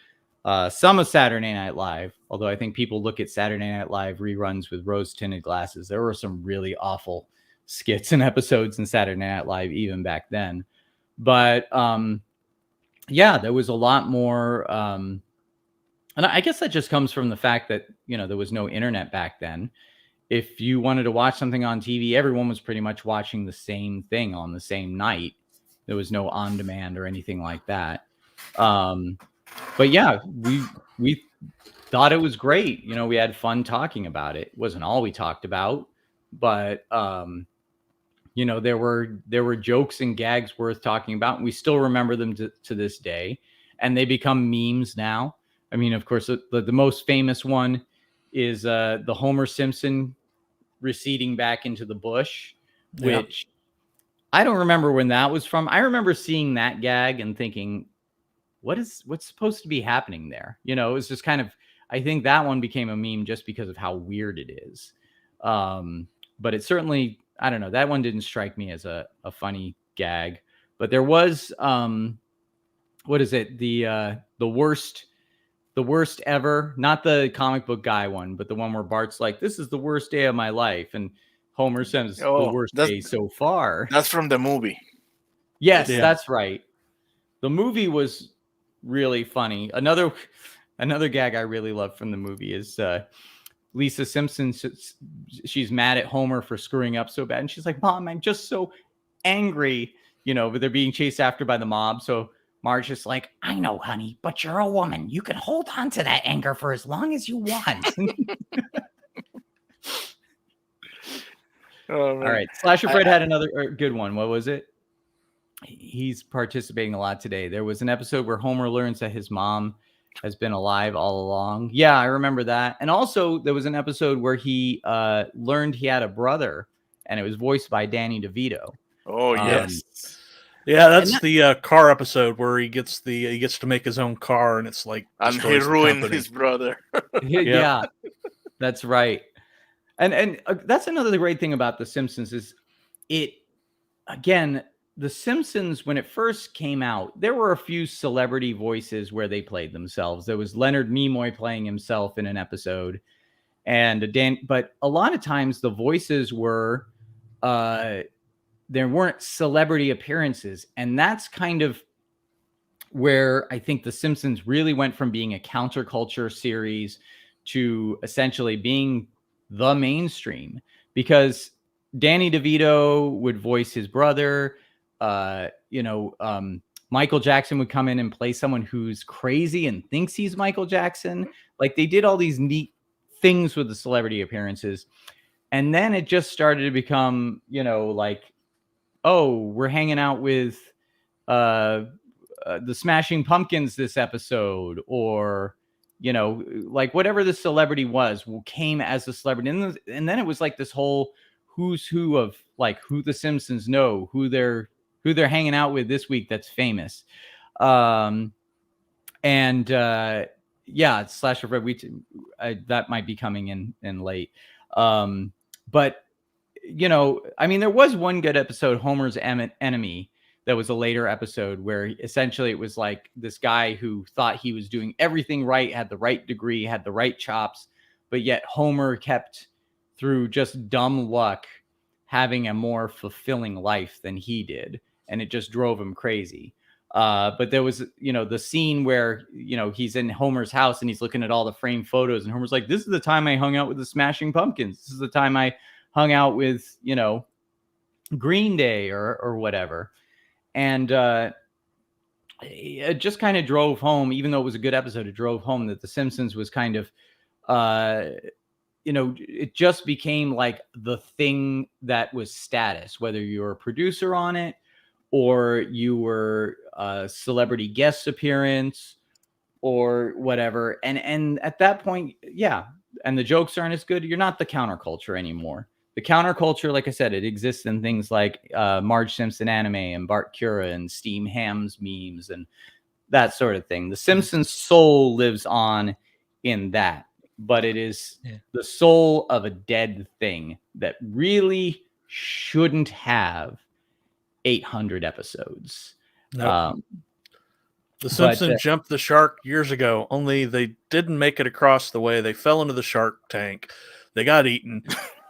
some of Saturday Night Live. Although I think people look at Saturday Night Live reruns with rose-tinted glasses. There were some really awful skits and episodes in Saturday Night Live even back then. But there was a lot more. And I guess that just comes from the fact that, there was no internet back then. If you wanted to watch something on TV, everyone was pretty much watching the same thing on the same night. There was no on demand or anything like that. But yeah, we thought it was great. We had fun talking about it. It wasn't all we talked about, but there were jokes and gags worth talking about. And we still remember them to this day, and they become memes now. I mean, of course, the most famous one is the Homer Simpson receding back into the bush, which I don't remember when that was from. I remember seeing that gag and thinking, what's supposed to be happening there? It was just kind of, I think that one became a meme just because of how weird it is. But it certainly, I don't know, that one didn't strike me as a funny gag. But there was, what is it? The worst ever, not the comic book guy one, but the one where Bart's like, this is the worst day of my life. And Homer says the worst day so far. That's from the movie. Yes, that's right. The movie was really funny. Another gag I really love from the movie is Lisa Simpson, she's mad at Homer for screwing up so bad. And she's like, Mom, I'm just so angry, but they're being chased after by the mob. So Marge's just like, I know, honey, but you're a woman. You can hold on to that anger for as long as you want. All right. Slasher Fred had another good one. What was it? He's participating a lot today. There was an episode where Homer learns that his mom has been alive all along. Yeah, I remember that. And also there was an episode where he learned he had a brother, and it was voiced by Danny DeVito. Oh, yes. Yeah, that's the car episode where he gets to make his own car, and it's like, and he ruined his brother. Yeah, that's right. And that's another great thing about The Simpsons is The Simpsons, when it first came out, there were a few celebrity voices where they played themselves. There was Leonard Nimoy playing himself in an episode, but a lot of times the voices were there weren't celebrity appearances, and that's kind of where I think The Simpsons really went from being a counterculture series to essentially being the mainstream, because Danny DeVito would voice his brother. Michael Jackson would come in and play someone who's crazy and thinks he's Michael Jackson. Like, they did all these neat things with the celebrity appearances. And then it just started to become, we're hanging out with the Smashing Pumpkins this episode, or, whatever the celebrity was came as a celebrity. And then it was like this whole who's who of like who the Simpsons know, who they're hanging out with this week that's famous. Slasher Fred, that might be coming in late. But there was one good episode, Homer's Enemy, that was a later episode where essentially it was like this guy who thought he was doing everything right, had the right degree, had the right chops, but yet Homer kept, through just dumb luck, having a more fulfilling life than he did. And it just drove him crazy. But there was, the scene where, he's in Homer's house and he's looking at all the framed photos, and Homer's like, this is the time I hung out with the Smashing Pumpkins. This is the time I hung out with, Green Day or whatever. And it just kind of drove home, even though it was a good episode, it drove home that The Simpsons was kind of, it just became like the thing that was status, whether you're a producer on it or you were a celebrity guest appearance or whatever. And at that point, yeah. And the jokes aren't as good. You're not the counterculture anymore. The counterculture, like I said, it exists in things like Marge Simpson anime and Bart Cura and Steam Hams memes and that sort of thing. The Simpsons soul lives on in that, but it is the soul of a dead thing that really shouldn't have 800 episodes. Nope. The Simpsons jumped the shark years ago, only they didn't make it across the way. They fell into the shark tank. They got eaten.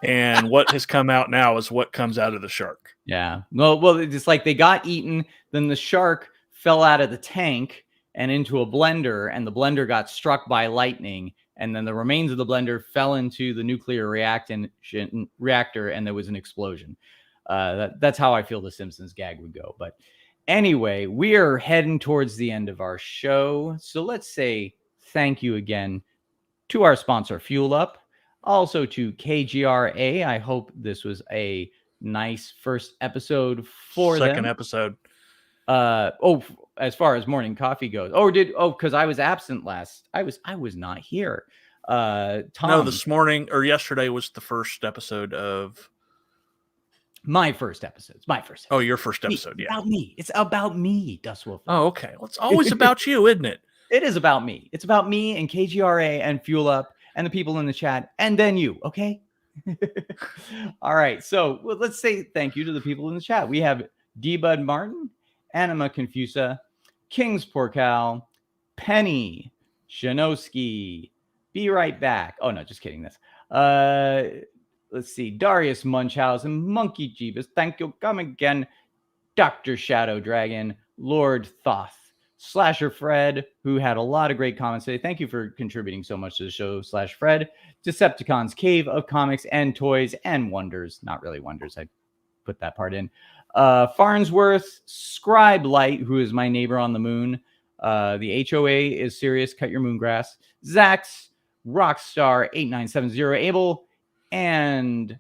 And what has come out now is what comes out of the shark. Yeah. Well, it's like they got eaten, then the shark fell out of the tank and into a blender, and the blender got struck by lightning, and then the remains of the blender fell into the nuclear reactor, and there was an explosion. That's how I feel the Simpsons gag would go. But anyway, we are heading towards the end of our show. So let's say thank you again to our sponsor, Fuel Up. Also to KGRA. I hope this was a nice first episode for them. Second episode. As far as morning coffee goes. Because I was absent last. I was not here. Tom. No, this morning or yesterday was the first episode of my first episode. It's my first episode. Oh, your first episode, yeah. About me. It's about me, Dustwolf. Oh, okay. Well, it's always about you, isn't it? It is about me. It's about me and KGRA and Fuel Up and the people in the chat, and then you, okay? All right, so let's say thank you to the people in the chat. We have D-Bud Martin, Anima Confusa, Kings Porcal, Penny, Shanowski, Be Right Back. Oh, no, just kidding. This. Let's see, Darius Munchausen, Monkey Jeebus, thank you, come again, Dr. Shadow Dragon, Lord Thoth, Slasher Fred, who had a lot of great comments today. Thank you for contributing so much to the show, Slash Fred. Decepticons Cave of Comics and Toys and Wonders. Not really Wonders. I put that part in. Farnsworth, Scribe Light, who is my neighbor on the moon. The HOA is serious. Cut your moon grass. Zax, Rockstar 8970, Abel, and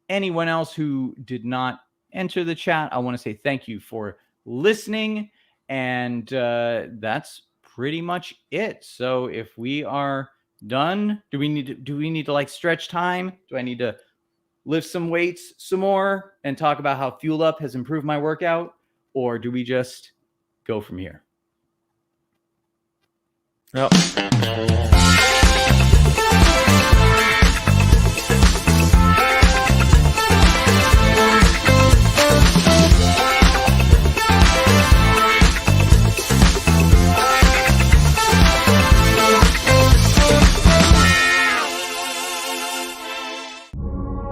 anyone else who did not enter the chat. I want to say thank you for listening. And that's pretty much it. So if we are done, do we need to like stretch time? Do I need to lift some weights some more and talk about how Fuel Up has improved my workout? Or do we just go from here? Yep.